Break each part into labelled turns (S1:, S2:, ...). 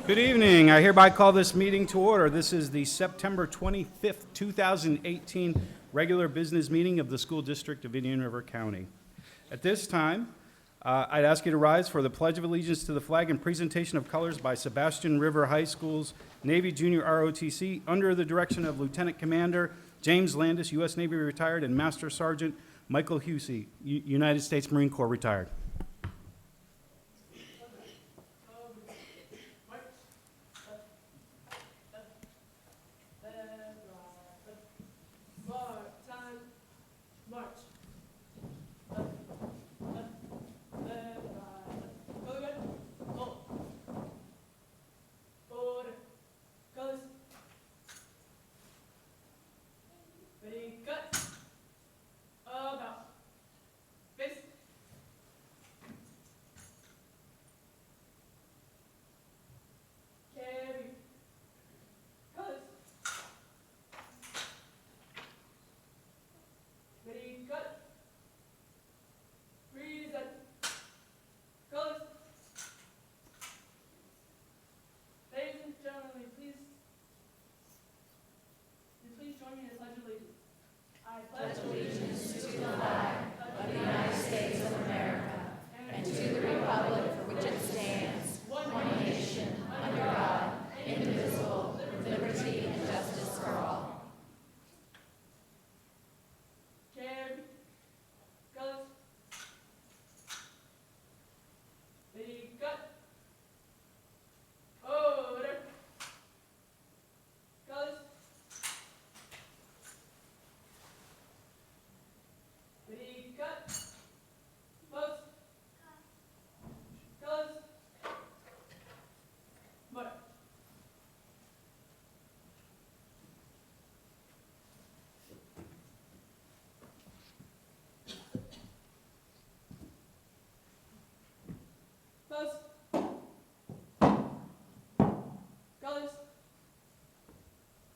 S1: Good evening. I hereby call this meeting to order. This is the September 25th, 2018 regular business meeting of the School District of Indian River County. At this time, I'd ask you to rise for the Pledge of Allegiance to the flag and presentation of colors by Sebastian River High School's Navy Junior ROTC under the direction of Lieutenant Commander James Landis, U.S. Navy retired, and Master Sergeant Michael Husey, United States Marine Corps retired.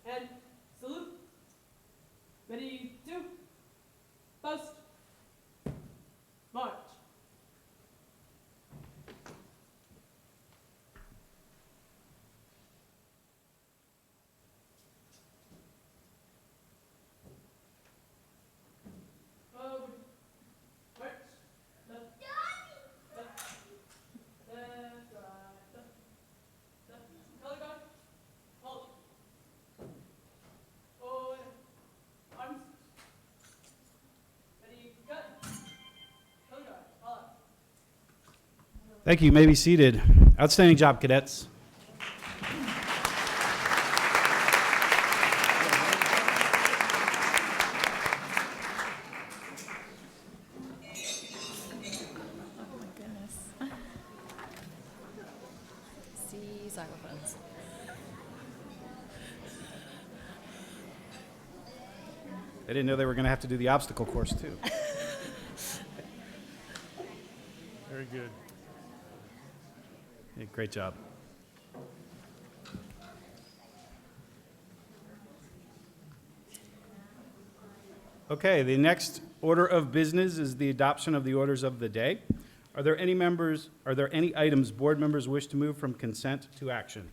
S2: And salute. Ready to post. March. Forward. March. Left. Left. Left. Right. Left. Color guard. Halt. Forward. Arms. Ready, cut. Color guard. Follow.
S1: Thank you. You may be seated. Outstanding job, cadets.
S3: Oh my goodness. See xylophones.
S1: I didn't know they were going to have to do the obstacle course, too.
S4: Very good.
S1: Yeah, great job. Okay, the next order of business is the adoption of the orders of the day. Are there any items board members wish to move from consent to action?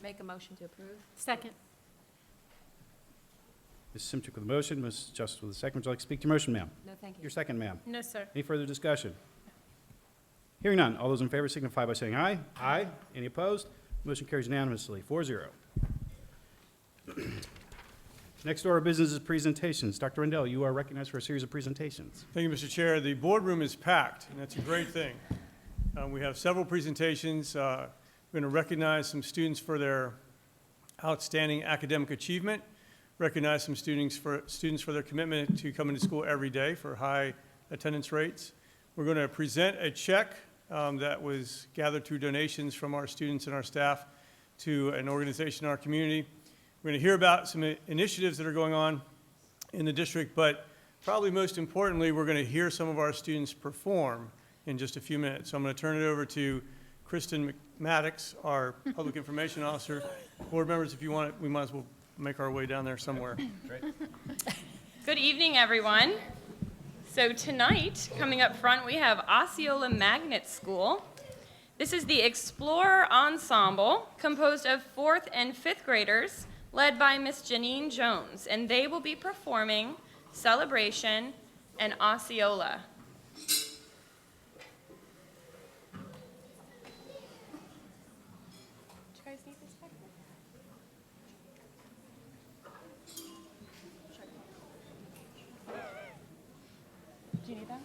S3: Make a motion to approve?
S2: Second.
S1: Ms. Simchuk with the motion, Ms. Justice with the second. Would you like to speak to your motion, ma'am?
S3: No, thank you.
S1: Your second, ma'am.
S2: No, sir.
S1: Any further discussion? Hearing none, all those in favor signify by saying aye. Aye. Any opposed? Motion carries unanimously, 4-0. Next order of business is presentations. Dr. Rendell, you are recognized for a series of presentations.
S4: Thank you, Mr. Chair. The boardroom is packed, and that's a great thing. We have several presentations. We're going to recognize some students for their outstanding academic achievement, recognize some students for their commitment to coming to school every day for high attendance rates. We're going to present a check that was gathered through donations from our students and our staff to an organization in our community. We're going to hear about some initiatives that are going on in the district, but probably most importantly, we're going to hear some of our students perform in just a few minutes. So I'm going to turn it over to Kristen Maddox, our Public Information Officer. Board members, if you want it, we might as well make our way down there somewhere.
S1: Great.
S5: Good evening, everyone. So tonight, coming up front, we have Osceola Magnet School. This is the Explorer Ensemble, composed of 4th and 5th graders, led by Miss Janine Jones, and they will be performing Celebration and Osceola. Do you guys need this back there? Do you need that?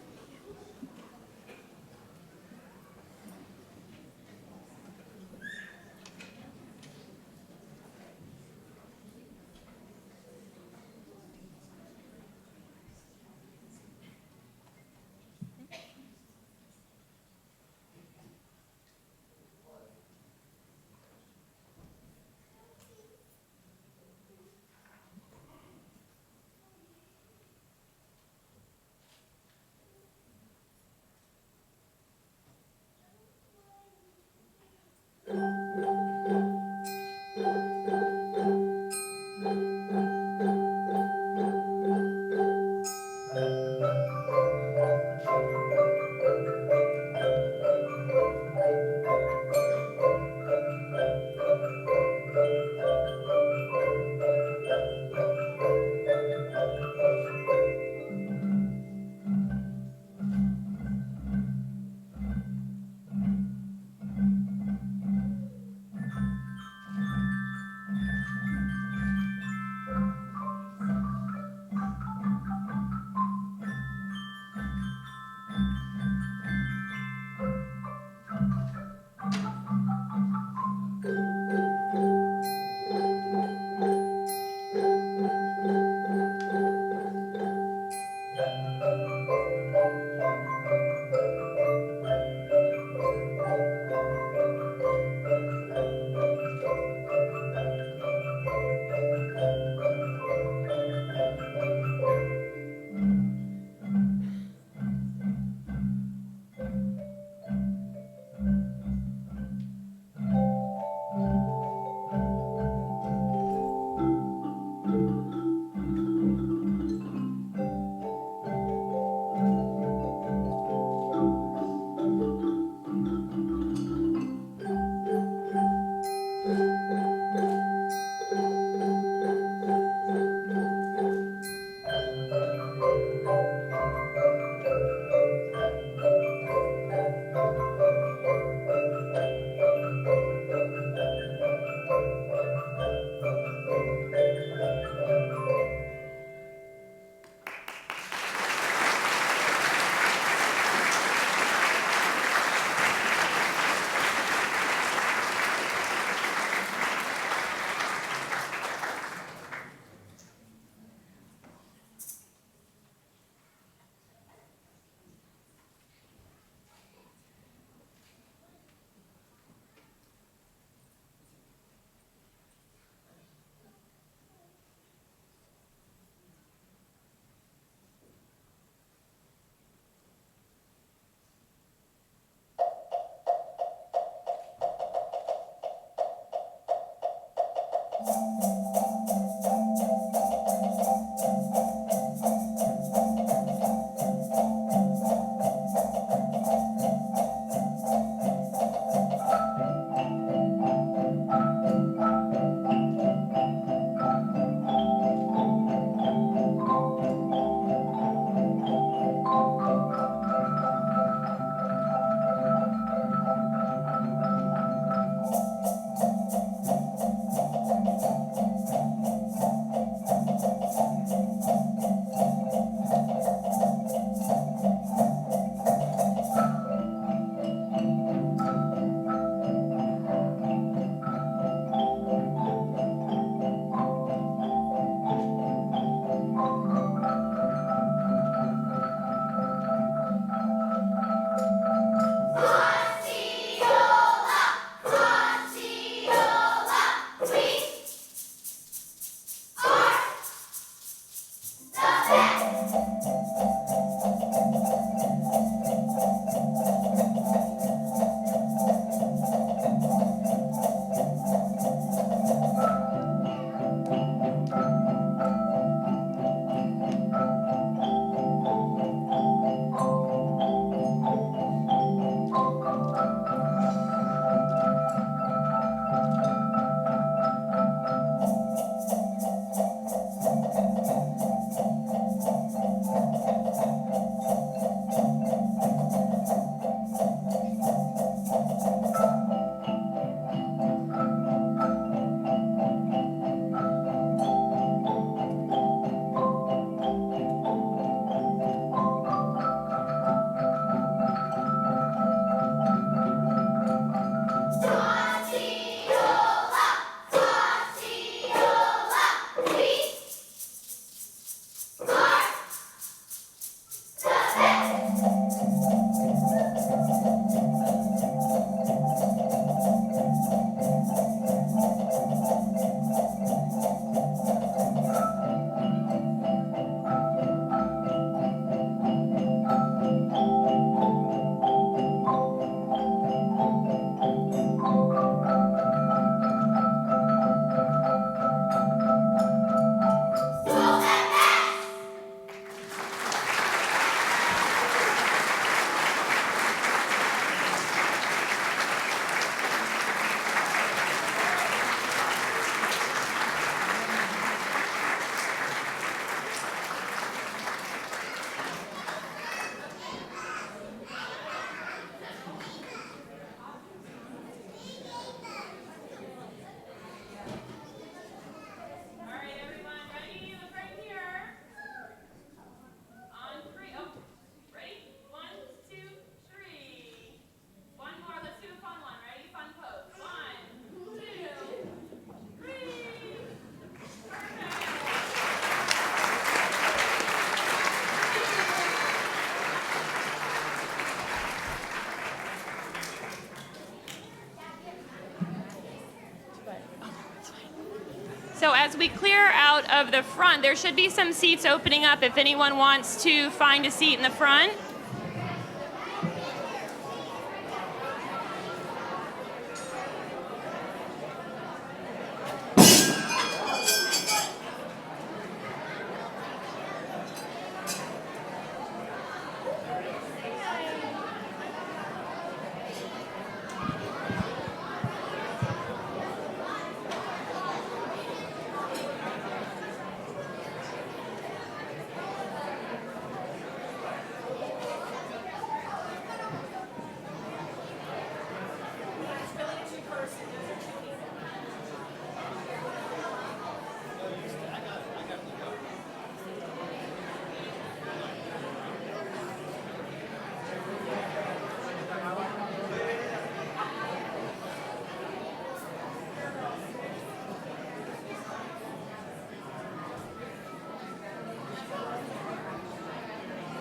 S5: So as we clear out of the front, there should be some seats opening up if anyone wants to find a seat in the front.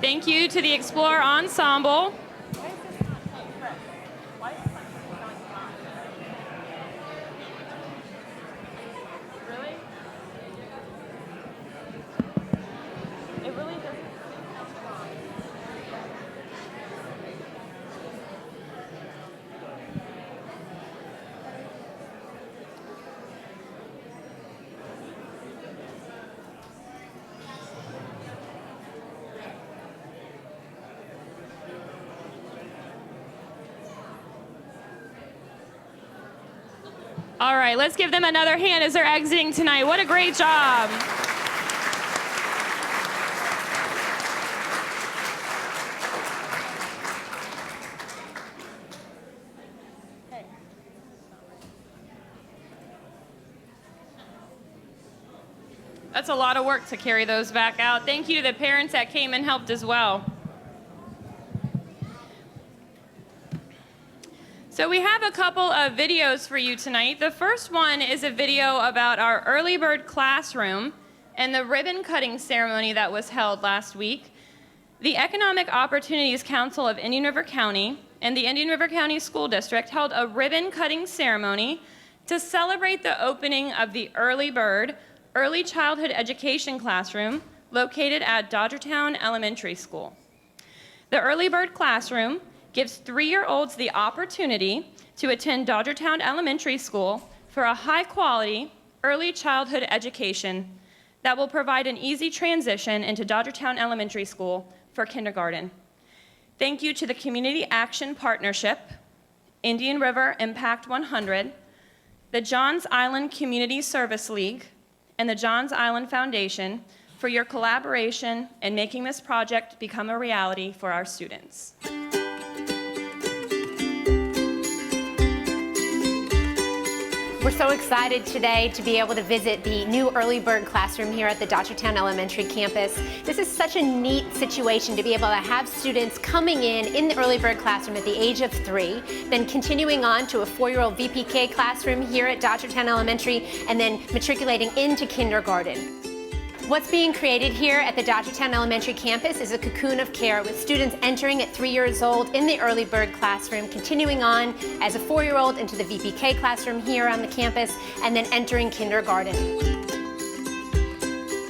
S5: Thank you to the Explore Ensemble. Really? It really doesn't. All right, let's give them another hand as they're exiting tonight. What a great job. That's a lot of work to carry those back out. Thank you to the parents that came and helped as well. So we have a couple of videos for you tonight. The first one is a video about our early bird classroom and the ribbon cutting ceremony that was held last week. The Economic Opportunities Council of Indian River County and the Indian River County School District held a ribbon cutting ceremony to celebrate the opening of the Early Bird Early Childhood Education Classroom located at Dodgertown Elementary School. The Early Bird Classroom gives 3-year-olds the opportunity to attend Dodgertown Elementary School for a high-quality early childhood education that will provide an easy transition into Dodgertown Elementary School for kindergarten. Thank you to the Community Action Partnership, Indian River Impact 100, the Johns Island Community Service League, and the Johns Island Foundation for your collaboration in making this project become a reality for our students.
S6: We're so excited today to be able to visit the new Early Bird classroom here at the Dodgertown Elementary campus. This is such a neat situation to be able to have students coming in the Early Bird classroom at the age of 3, then continuing on to a 4-year-old VPK classroom here at Dodgertown Elementary, and then matriculating into kindergarten. What's being created here at the Dodgertown Elementary campus is a cocoon of care with students entering at 3 years old in the Early Bird classroom, continuing on as a 4-year-old into the VPK classroom here on the campus, and then entering kindergarten.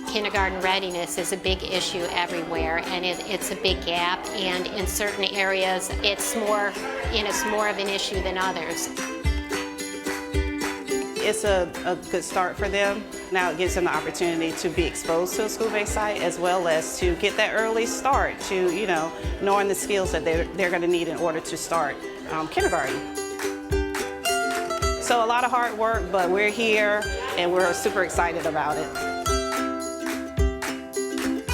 S7: Kindergarten readiness is a big issue everywhere, and it's a big gap, and in certain areas it's more of an issue than others.
S8: It's a good start for them. Now it gives them the opportunity to be exposed to a school-based site, as well as to get that early start to, knowing the skills that they're going to need in order to start kindergarten. So a lot of hard work, but we're here and we're super excited about it.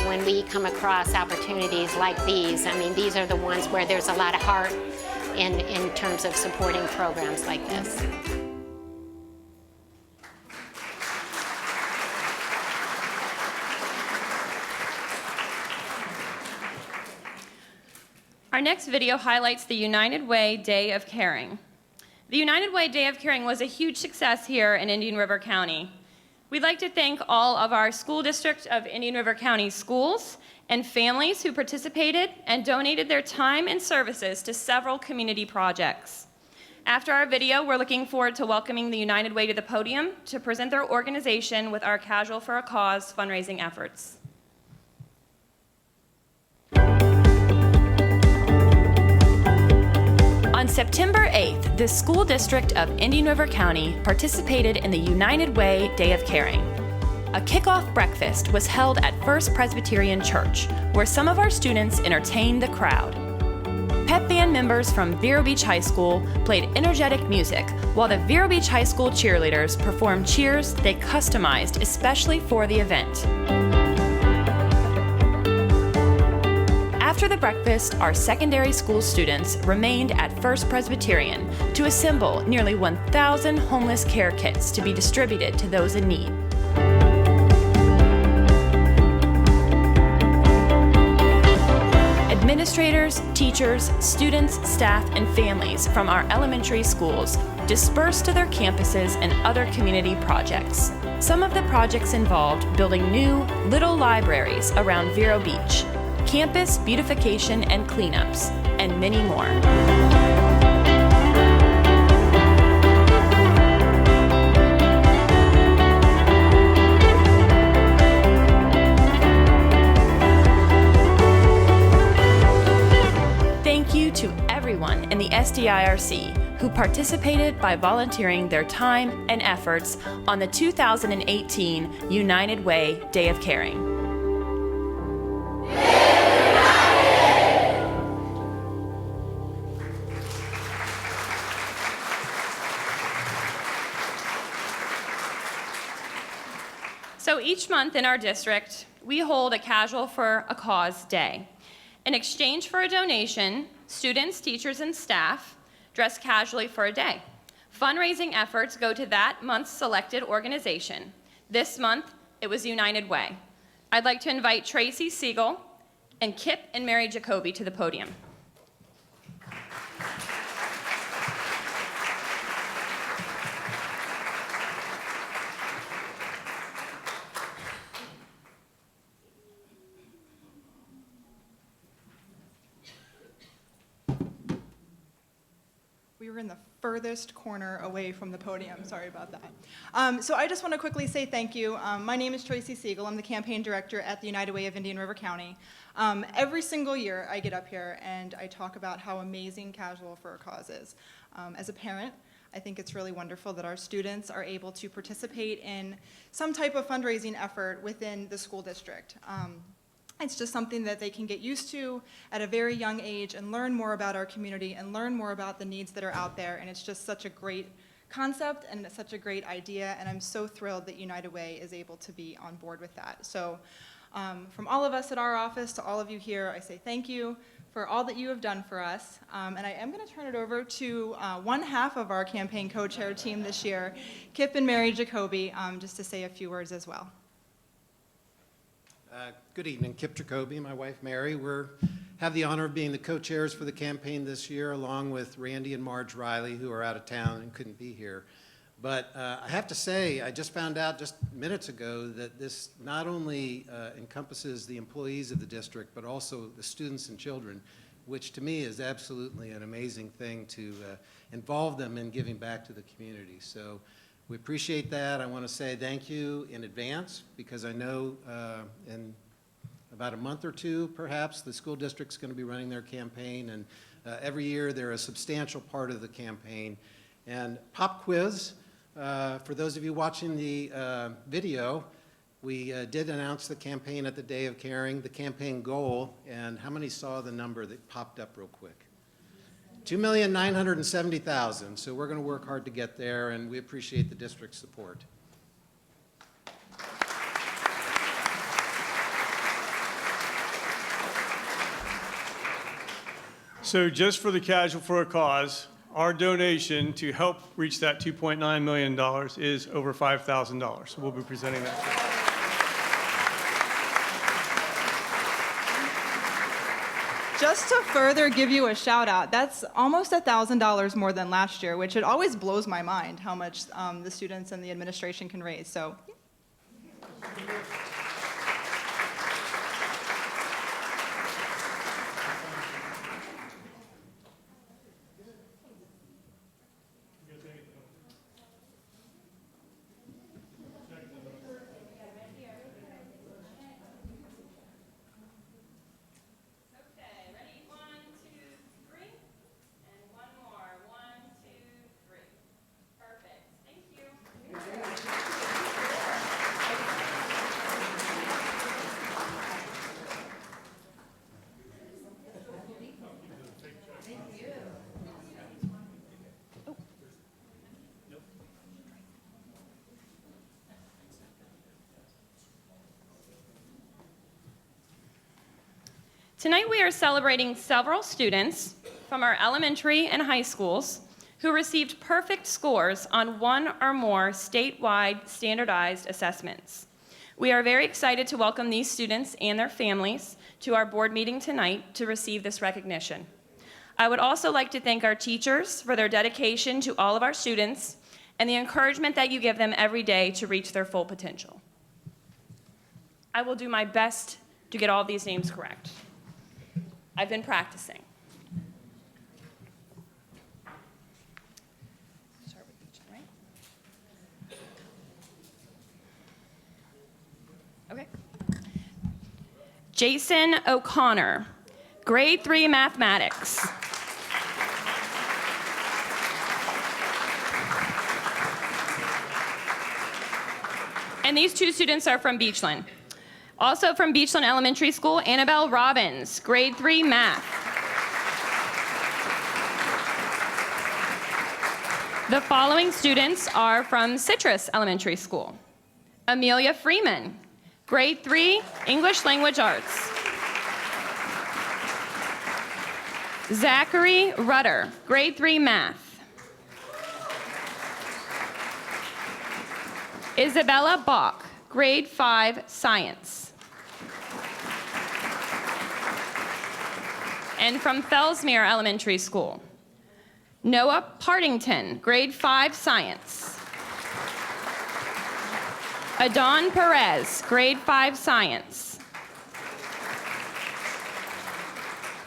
S7: When we come across opportunities like these, I mean, these are the ones where there's a lot of heart in terms of supporting programs like this.
S5: Our next video highlights the United Way Day of Caring. The United Way Day of Caring was a huge success here in Indian River County. We'd like to thank all of our school district of Indian River County schools and families who participated and donated their time and services to several community projects. After our video, we're looking forward to welcoming the United Way to the podium to present their organization with our Casual for a Cause fundraising efforts. On September 8th, the School District of Indian River County participated in the United Way Day of Caring. A kickoff breakfast was held at First Presbyterian Church, where some of our students entertained the crowd. Pep band members from Vero Beach High School played energetic music, while the Vero Beach High School cheerleaders performed cheers they customized especially for the event. After the breakfast, our secondary school students remained at First Presbyterian to assemble nearly 1,000 homeless care kits to be distributed to those in need. Administrators, teachers, students, staff, and families from our elementary schools dispersed to their campuses and other community projects. Some of the projects involved building new little libraries around Vero Beach, campus beautification and cleanups, and many more. Thank you to everyone in the SDIRC who participated by volunteering their time and efforts on the 2018 United Way Day of Caring. So each month in our district, we hold a Casual for a Cause Day. In exchange for a donation, students, teachers, and staff dress casually for a day. Fundraising efforts go to that month's selected organization. This month, it was United Way. I'd like to invite Tracy Siegel and Kip and Mary Jacoby to the podium.
S9: We were in the furthest corner away from the podium. Sorry about that. So I just want to quickly say thank you. My name is Tracy Siegel. I'm the campaign director at the United Way of Indian River County. Every single year I get up here and I talk about how amazing Casual for a Cause is. As a parent, I think it's really wonderful that our students are able to participate in some type of fundraising effort within the school district. It's just something that they can get used to at a very young age and learn more about our community and learn more about the needs that are out there. And it's just such a great concept and it's such a great idea. And I'm so thrilled that United Way is able to be on board with that. So from all of us at our office to all of you here, I say thank you for all that you have done for us. And I am going to turn it over to one half of our campaign co-chair team this year, Kip and Mary Jacoby, just to say a few words as well.
S10: Good evening, Kip Jacoby, my wife Mary. We have the honor of being the co-chairs for the campaign this year, along with Randy and Marge Riley, who are out of town and couldn't be here. But I have to say, I just found out just minutes ago that this not only encompasses the employees of the district, but also the students and children, which to me is absolutely an amazing thing to involve them in giving back to the community. So we appreciate that. I want to say thank you in advance because I know in about a month or two, perhaps, the school district's going to be running their campaign, and every year they're a substantial part of the campaign. And pop quiz, for those of you watching the video, we did announce the campaign at the Day of Caring, the campaign goal, and how many saw the number that popped up real quick? 2,970,000. So we're going to work hard to get there, and we appreciate the district's support.
S4: So just for the Casual for a Cause, our donation to help reach that $2.9 million is over $5,000. So we'll be presenting that to you.
S9: Just to further give you a shout out, that's almost $1,000 more than last year, which it always blows my mind how much the students and the administration can raise. So.
S5: Tonight we are celebrating several students from our elementary and high schools who received perfect scores on one or more statewide standardized assessments. We are very excited to welcome these students and their families to our board meeting tonight to receive this recognition. I would also like to thank our teachers for their dedication to all of our students and the encouragement that you give them every day to reach their full potential. I will do my best to get all of these names correct. I've been practicing. Start with each, right? Okay. Jason O'Connor, grade 3 mathematics. And these two students are from Beachland. Also from Beachland Elementary School, Annabelle Robbins, grade 3 math. The following students are from Citrus Elementary School. Amelia Freeman, grade 3 English Language Arts. Zachary Rudder, grade 3 math. Isabella Bach, grade 5 science. And from Fellsmere Elementary School, Noah Partington, grade 5 science. Adon Perez, grade 5 science.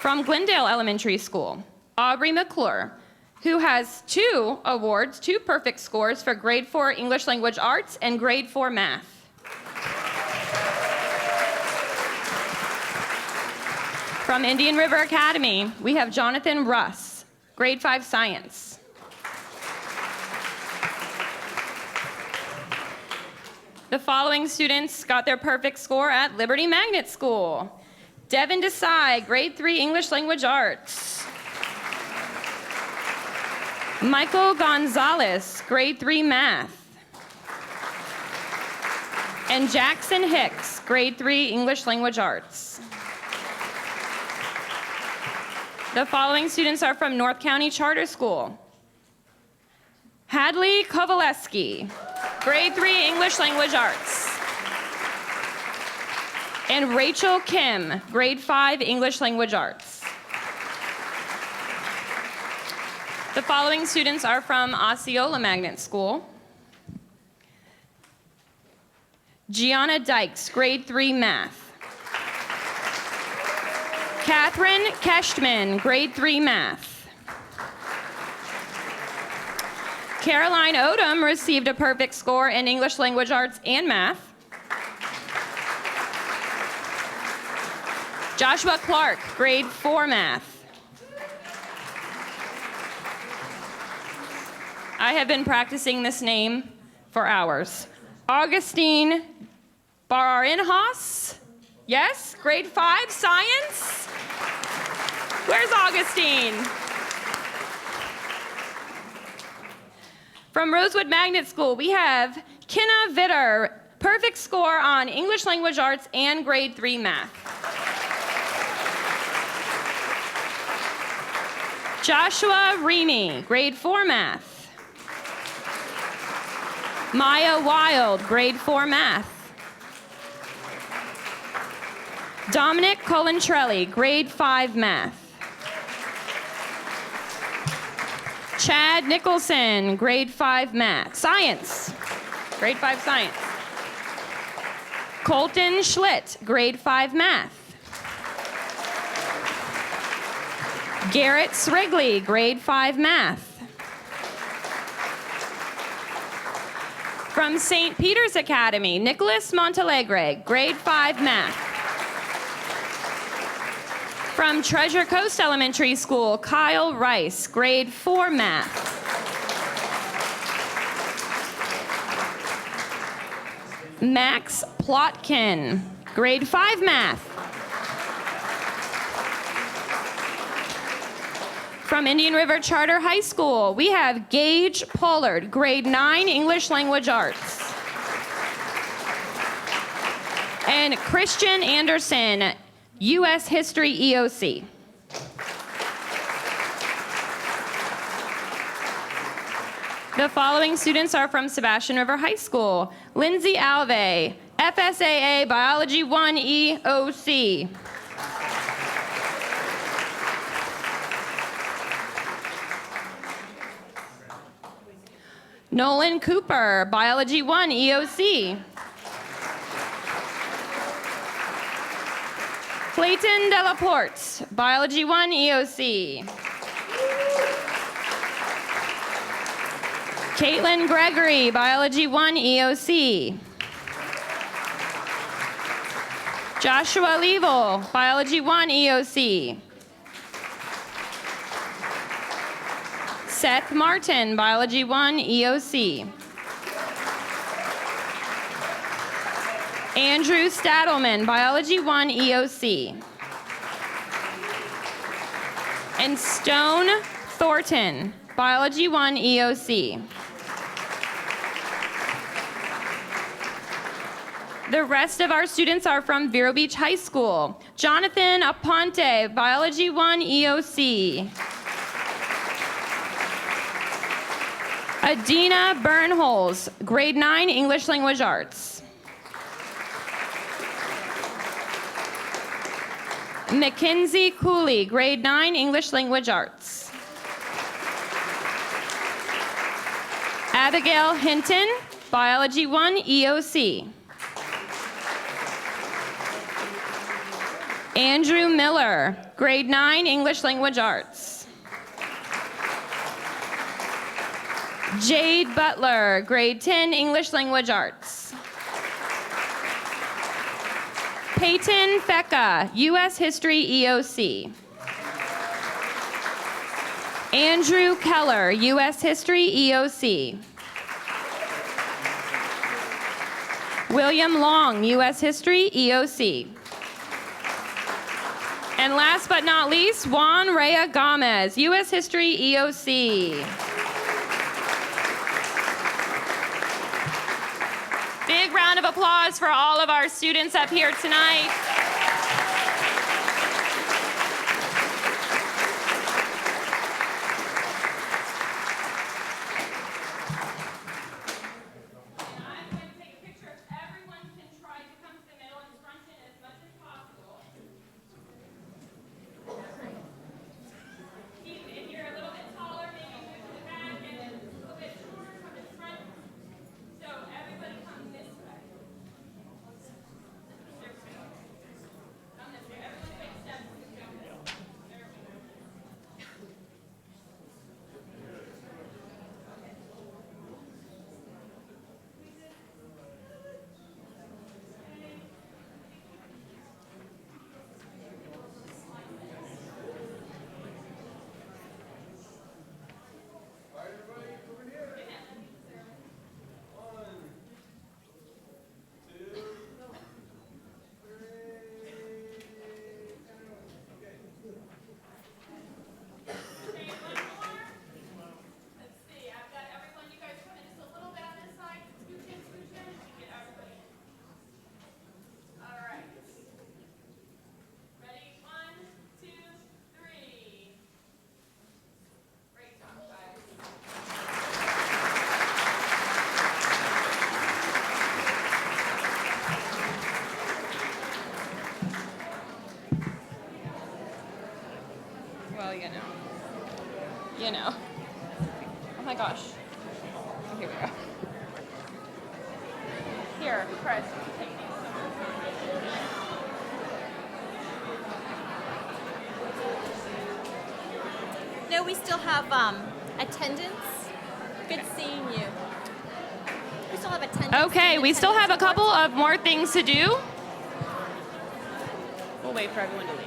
S5: From Glendale Elementary School, Aubrey McClure, who has 2 awards, 2 perfect scores for grade 4 English Language Arts and grade 4 math. From Indian River Academy, we have Jonathan Russ, grade 5 science. The following students got their perfect score at Liberty Magnet School. Devin Desai, grade 3 English Language Arts. Michael Gonzalez, grade 3 math. And Jackson Hicks, grade 3 English Language Arts. The following students are from North County Charter School. Hadley Kovaleski, grade 3 English Language Arts. And Rachel Kim, grade 5 English Language Arts. The following students are from Osceola Magnet School. Gianna Dykes, grade 3 math. Catherine Keshtman, grade 3 math. Caroline Odom received a perfect score in English Language Arts and math. Joshua Clark, grade 4 math. I have been practicing this name for hours. Augustine Barinhas, yes, grade 5 science. Where's Augustine? From Rosewood Magnet School, we have Kenna Vitter, perfect score on English Language Arts and grade 3 math. Joshua Remy, grade 4 math. Maya Wild, grade 4 math. Dominic Colantrelli, grade 5 math. Chad Nicholson, grade 5 math. Science, grade 5 science. Colton Schlitt, grade 5 math. Garrett Srigley, grade 5 math. From St. Peter's Academy, Nicholas Montalegre, grade 5 math. From Treasure Coast Elementary School, Kyle Rice, grade 4 math. Max Plotkin, grade 5 math. From Indian River Charter High School, we have Gage Pollard, grade 9 English Language Arts. And Christian Anderson, U.S. History EOC. The following students are from Sebastian River High School. Lindsay Alve, FSAA Biology 1 EOC. Nolan Cooper, Biology 1 EOC. Clayton Delaporte, Biology 1 EOC. Caitlin Gregory, Biology 1 EOC. Joshua Level, Biology 1 EOC. Seth Martin, Biology 1 EOC. Andrew Stadelman, Biology 1 EOC. And Stone Thornton, Biology 1 EOC. The rest of our students are from Vero Beach High School. Jonathan Aponte, Biology 1 EOC. Adina Bernholz, Grade 9 English Language Arts. Mackenzie Cooley, Grade 9 English Language Arts. Abigail Hinton, Biology 1 EOC. Andrew Miller, Grade 9 English Language Arts. Jade Butler, Grade 10 English Language Arts. Peyton Fecka, U.S. History EOC. Andrew Keller, U.S. History EOC. William Long, U.S. History EOC. And last but not least, Juan Rea Gomez, U.S. History EOC. Big round of applause for all of our students up here tonight. I'm going to take a picture. Everyone can try to come to the middle and front in as much as possible. If you're a little bit taller, maybe move to the back, and a little bit shorter from the front. So everybody come this way. Come this way. Everyone take steps. There we go. Okay, one more. Let's see. I've got everyone. You guys come in just a little bit on this side. Scooch in, scooch in. Get everybody in. All right. Ready? 1, 2, 3. Great job, guys. Well, you know. You know. Oh my gosh. Oh, here we go. Here, Chris. Take these.
S3: No, we still have attendance. Good seeing you. We still have attendance.
S5: Okay, we still have a couple of more things to do. We'll wait for everyone to leave.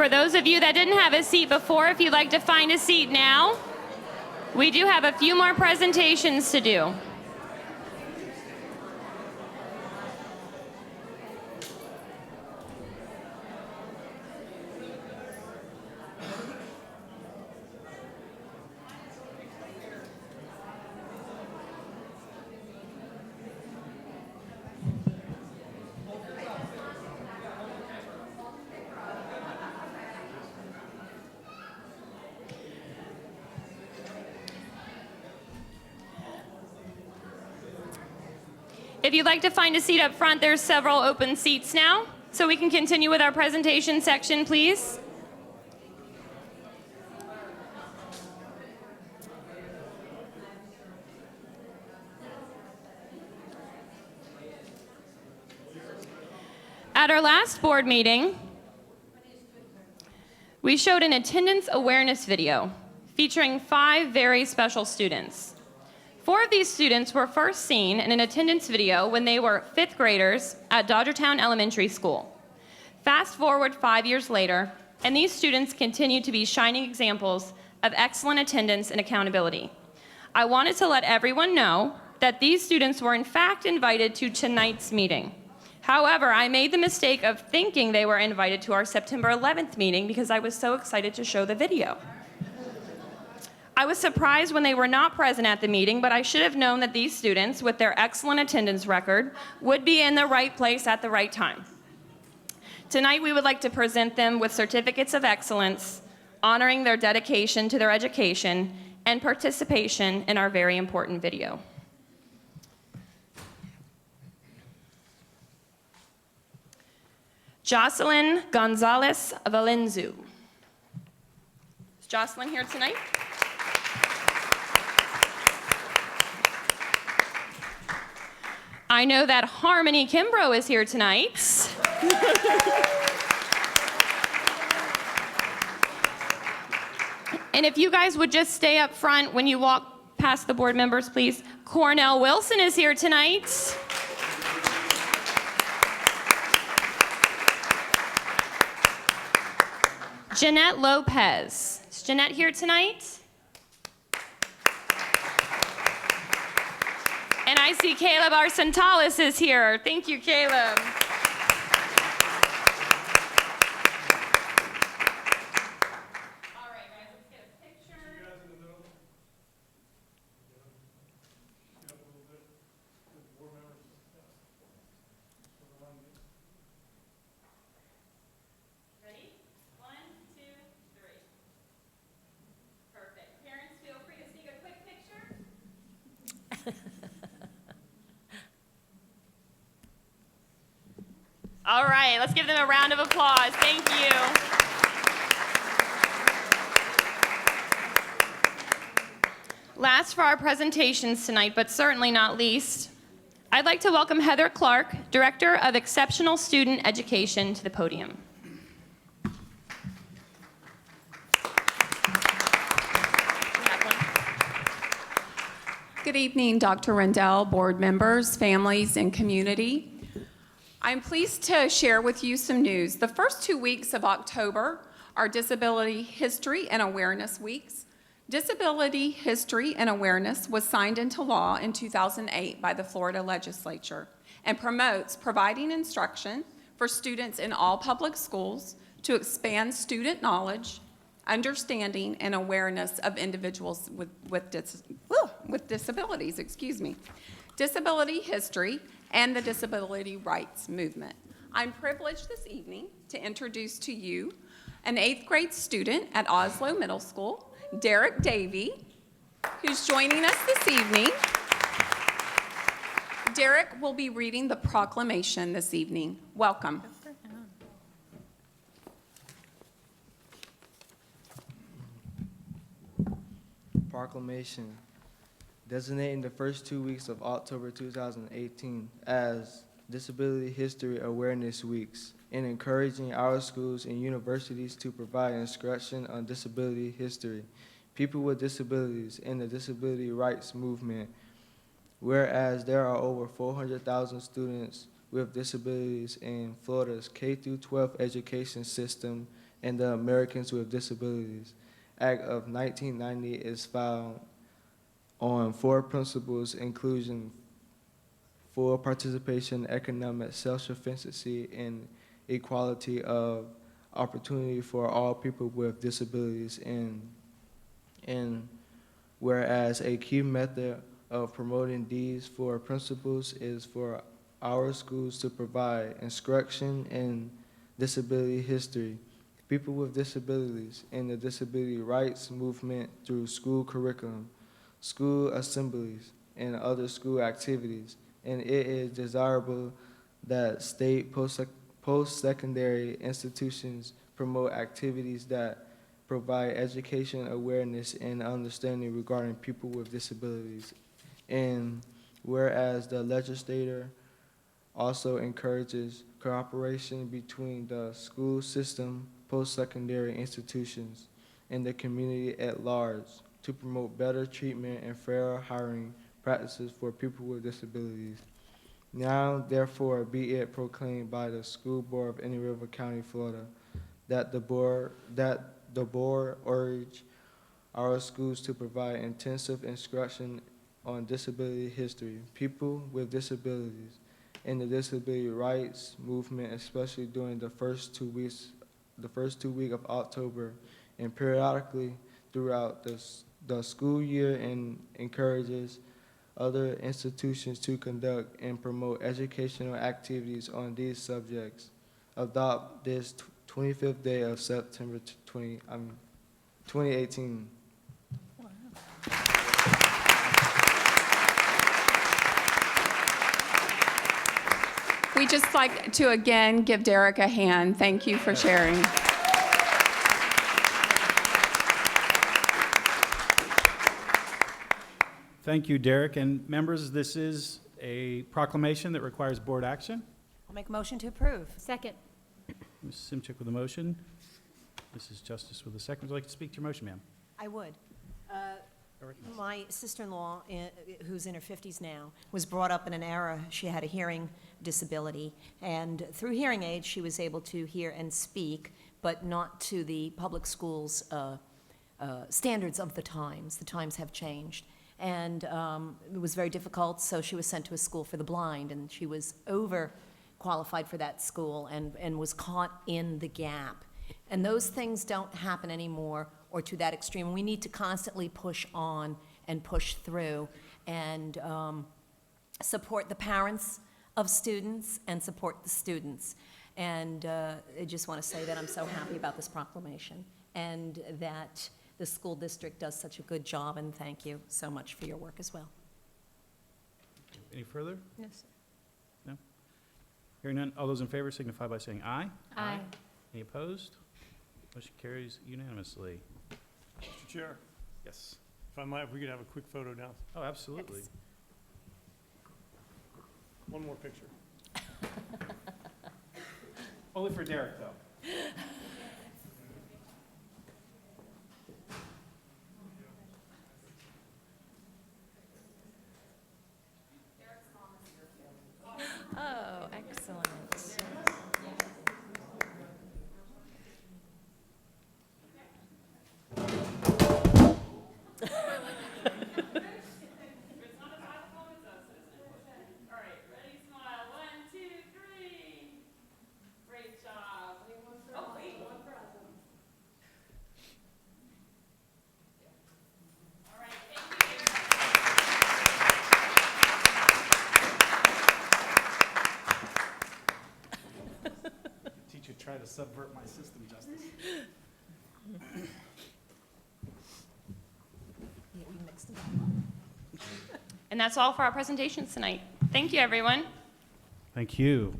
S5: For those of you that didn't have a seat before, if you'd like to find a seat now, we do have a few more presentations to do. If you'd like to find a seat up front, there's several open seats now. So we can continue with our presentation section, please. At our last board meeting, we showed an attendance awareness video featuring 5 very special students. 4 of these students were first seen in an attendance video when they were 5th graders at Dodgertown Elementary School. Fast forward 5 years later, and these students continue to be shining examples of excellent attendance and accountability. I wanted to let everyone know that these students were in fact invited to tonight's meeting. However, I made the mistake of thinking they were invited to our September 11th meeting because I was so excited to show the video. I was surprised when they were not present at the meeting, but I should have known that these students, with their excellent attendance record, would be in the right place at the right time. Tonight, we would like to present them with certificates of excellence, honoring their dedication to their education and participation in our very important video. Jocelyn Gonzalez Valenzu. Is Jocelyn here tonight? I know that Harmony Kimbrough is here tonight. And if you guys would just stay up front when you walk past the board members, please. Cornell Wilson is here tonight. Jeanette Lopez. Is Jeanette here tonight? And I see Caleb Arsentalis is here. Thank you, Caleb. All right, guys, let's get a picture. Ready? 1, 2, 3. Perfect. Parents, feel free to sneak a quick picture. All right, let's give them a round of applause. Thank you. Last for our presentations tonight, but certainly not least, I'd like to welcome Heather Clark, Director of Exceptional Student Education, to the podium.
S11: Good evening, Dr. Rendell, board members, families, and community. I'm pleased to share with you some news. The first 2 weeks of October are Disability History and Awareness Weeks. Disability History and Awareness was signed into law in 2008 by the Florida legislature and promotes providing instruction for students in all public schools to expand student knowledge, understanding, and awareness of individuals with disabilities. Disability history and the disability rights movement. I'm privileged this evening to introduce to you an 8th grade student at Oslo Middle School, Derek Davey, who's joining us this evening. Derek will be reading the proclamation this evening. Welcome.
S12: Proclamation designating the first 2 weeks of October 2018 as Disability History Awareness Weeks and encouraging our schools and universities to provide instruction on disability history, people with disabilities, and the disability rights movement. Whereas there are over 400,000 students with disabilities in Florida's K-12 education system, and the Americans with Disabilities Act of 1990 is found on 4 principles, including full participation, economic self-sufficiency, and equality of opportunity for all people with disabilities. And whereas a key method of promoting these 4 principles is for our schools to provide instruction in disability history, people with disabilities, and the disability rights movement through school curriculum, school assemblies, and other school activities. And it is desirable that state post-secondary institutions promote activities that provide education, awareness, and understanding regarding people with disabilities. And whereas the legislator also encourages cooperation between the school system, post-secondary institutions, and the community at large to promote better treatment and fairer hiring practices for people with disabilities. Now, therefore, be it proclaimed by the School Board of Indian River County, Florida, that the board urge our schools to provide intensive instruction on disability history, people with disabilities, and the disability rights movement, especially during the first 2 weeks of October, and periodically throughout the school year, and encourages other institutions to conduct and promote educational activities on these subjects. Adopt this 25th day of September 2018.
S11: We'd just like to again give Derek a hand. Thank you for sharing.
S1: Thank you, Derek. And members, this is a proclamation that requires board action.
S13: I'll make a motion to approve.
S3: Second.
S1: Ms. Simchick with a motion. Mrs. Justice with a second. Would you like to speak to your motion, ma'am?
S13: I would. My sister-in-law, who's in her 50s now, was brought up in an era she had a hearing disability, and through hearing aids she was able to hear and speak, but not to the public schools' standards of the times. The times have changed. And it was very difficult, so she was sent to a school for the blind, and she was overqualified for that school and was caught in the gap. And those things don't happen anymore or to that extreme. We need to constantly push on and push through and support the parents of students and support the students. And I just want to say that I'm so happy about this proclamation and that the school district does such a good job, and thank you so much for your work as well.
S1: Any further?
S3: Yes.
S1: No? Hearing none, all those in favor signify by saying aye.
S3: Aye.
S1: Any opposed? Motion carries unanimously.
S4: Mr. Chair,
S1: Yes.
S4: if I might, if we could have a quick photo now.
S1: Oh, absolutely.
S3: Yes.
S4: One more picture.
S1: Only for Derek, though.
S3: Oh, excellent.
S5: All right, ready, smile, 1, 2, 3. Great job. Oh, wait, one present. All right, thank you.
S1: Teacher tried to subvert my system, Justice.
S13: Yeah, you mixed it up.
S5: And that's all for our presentations tonight. Thank you, everyone.
S1: Thank you.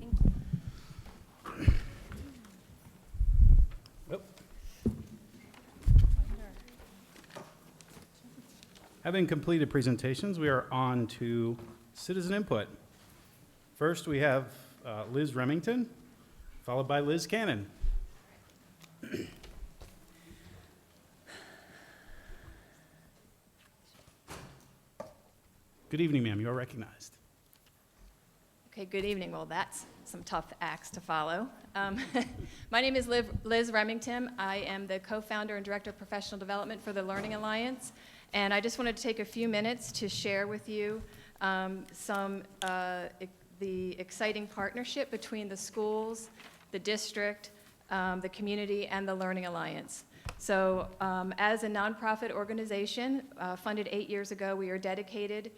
S1: Well, having completed presentations, we are on to citizen input. First, we have Liz Remington, followed by Liz Cannon. Good evening, ma'am. You are recognized.
S14: Okay, good evening. Well, that's some tough acts to follow. My name is Liz Remington. I am the co-founder and director of professional development for the Learning Alliance, and I just wanted to take a few minutes to share with you the exciting partnership between the schools, the district, the community, and the Learning Alliance. So as a nonprofit organization funded 8 years ago, we are dedicated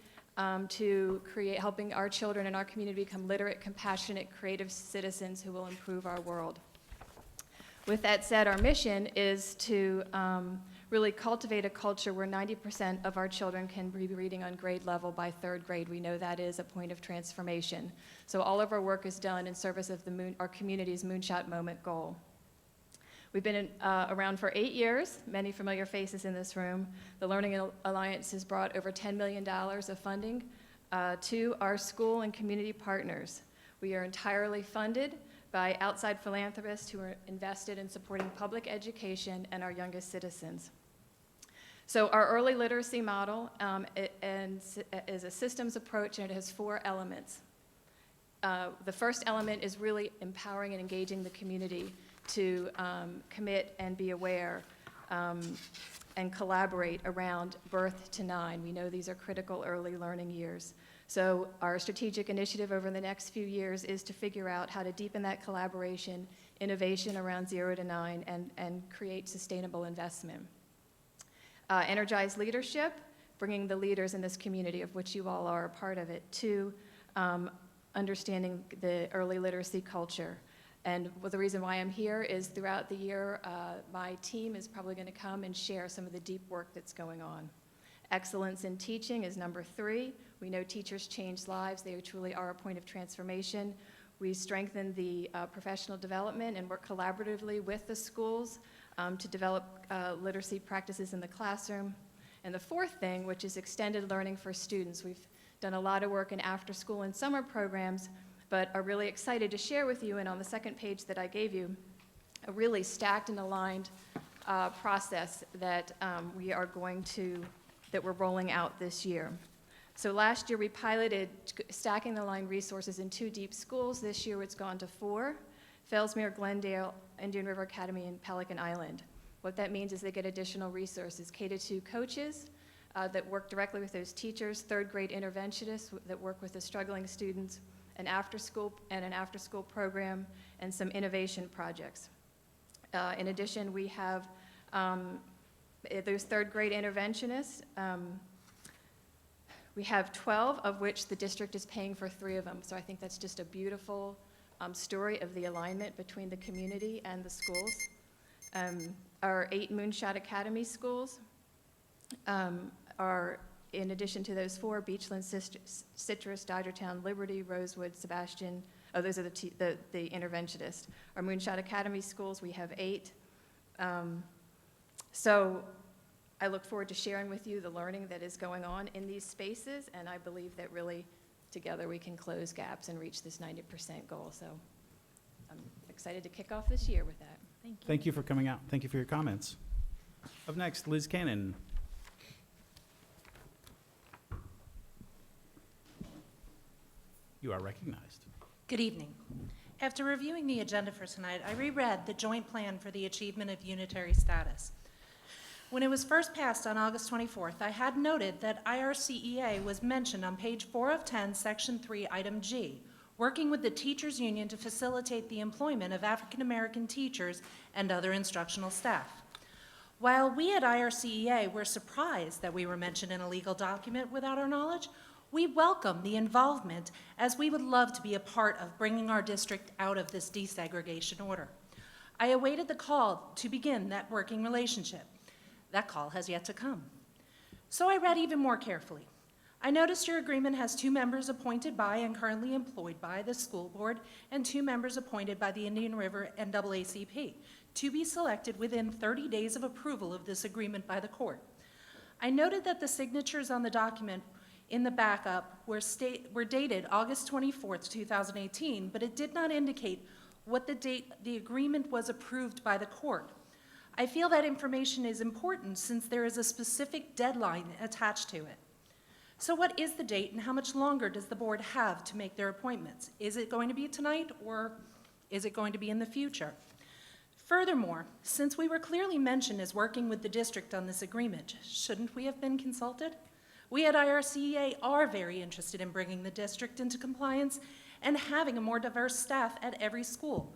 S14: to helping our children in our community become literate, compassionate, creative citizens who will improve our world. With that said, our mission is to really cultivate a culture where 90% of our children can be reading on grade level by 3rd grade. We know that is a point of transformation. So all of our work is done in service of our community's Moonshot Moment goal. We've been around for 8 years, many familiar faces in this room. The Learning Alliance has brought over $10 million of funding to our school and community partners. We are entirely funded by outside philanthropists who are invested in supporting public education and our youngest citizens. So our early literacy model is a systems approach, and it has 4 elements. The first element is really empowering and engaging the community to commit and be aware and collaborate around birth to 9. We know these are critical early learning years. So our strategic initiative over the next few years is to figure out how to deepen that collaboration, innovation around 0 to 9, and create sustainable investment. Energize leadership, bringing the leaders in this community, of which you all are a part of it, to understanding the early literacy culture. And the reason why I'm here is throughout the year, my team is probably going to come and share some of the deep work that's going on. Excellence in teaching is number 3. We know teachers change lives. They truly are a point of transformation. We strengthen the professional development and work collaboratively with the schools to develop literacy practices in the classroom. And the 4th thing, which is extended learning for students. We've done a lot of work in after-school and summer programs, but are really excited to share with you, and on the second page that I gave you, a really stacked and aligned process that we're rolling out this year. So last year we piloted stacking the line resources in 2 deep schools. This year it's gone to 4, Fellsmere, Glendale, Indian River Academy, and Pelican Island. What that means is they get additional resources, K-2 coaches that work directly with those teachers, 3rd grade interventionists that work with the struggling students, an after-school program, and some innovation projects. In addition, we have those 3rd grade interventionists. We have 12, of which the district is paying for 3 of them. So I think that's just a beautiful story of the alignment between the community and the schools. Our 8 Moonshot Academy schools are, in addition to those 4, Beachland, Citrus, Dodgertown, Liberty, Rosewood, Sebastian. Oh, those are the interventionists. Our Moonshot Academy schools, we have 8. So I look forward to sharing with you the learning that is going on in these spaces, and I believe that really together we can close gaps and reach this 90% goal. So I'm excited to kick off this year with that. Thank you.
S1: Thank you for coming out. Thank you for your comments. Up next, Liz Cannon. You are recognized.
S15: Good evening. After reviewing the agenda for tonight, I reread the Joint Plan for the Achievement of Unitary Status. When it was first passed on August 24th, I had noted that IRCEA was mentioned on page 4 of 10, section 3, item G, working with the teachers union to facilitate the employment of African American teachers and other instructional staff. While we at IRCEA were surprised that we were mentioned in a legal document without our knowledge, we welcome the involvement, as we would love to be a part of bringing our district out of this desegregation order. I awaited the call to begin that working relationship. That call has yet to come. So I read even more carefully. I noticed your agreement has 2 members appointed by and currently employed by the school board and 2 members appointed by the Indian River NAACP to be selected within 30 days of approval of this agreement by the court. I noted that the signatures on the document in the backup were dated August 24th, 2018, but it did not indicate what the date the agreement was approved by the court. I feel that information is important since there is a specific deadline attached to it. So what is the date and how much longer does the board have to make their appointments? Is it going to be tonight or is it going to be in the future? Furthermore, since we were clearly mentioned as working with the district on this agreement, shouldn't we have been consulted? We at IRCEA are very interested in bringing the district into compliance and having a more diverse staff at every school.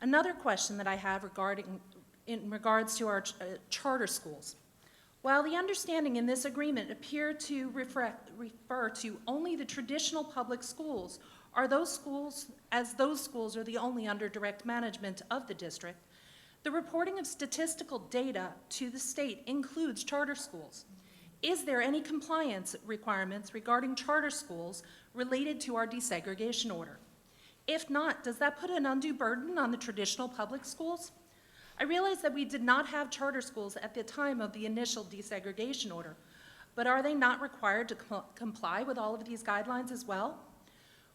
S15: Another question that I have in regards to our charter schools. While the understanding in this agreement appear to refer to only the traditional public schools, those schools are the only under direct management of the district, the reporting of statistical data to the state includes charter schools. Is there any compliance requirements regarding charter schools related to our desegregation order? If not, does that put an undue burden on the traditional public schools? I realize that we did not have charter schools at the time of the initial desegregation order, but are they not required to comply with all of these guidelines as well?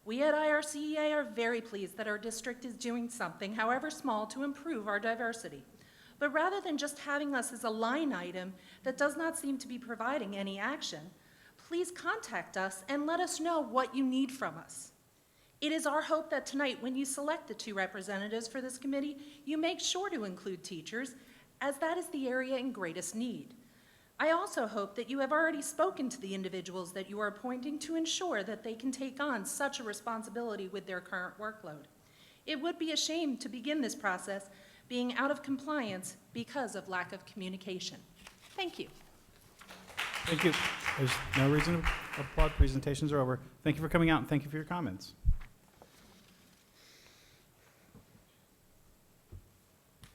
S15: We at IRCEA are very pleased that our district is doing something, however small, to improve our diversity. But rather than just having us as a line item that does not seem to be providing any action, please contact us and let us know what you need from us. It is our hope that tonight, when you select the 2 representatives for this committee, you make sure to include teachers, as that is the area in greatest need. I also hope that you have already spoken to the individuals that you are appointing to ensure that they can take on such a responsibility with their current workload. It would be a shame to begin this process being out of compliance because of lack of communication. Thank you.
S1: Thank you. There's no reason to applaud. Presentations are over. Thank you for coming out, and thank you for your comments.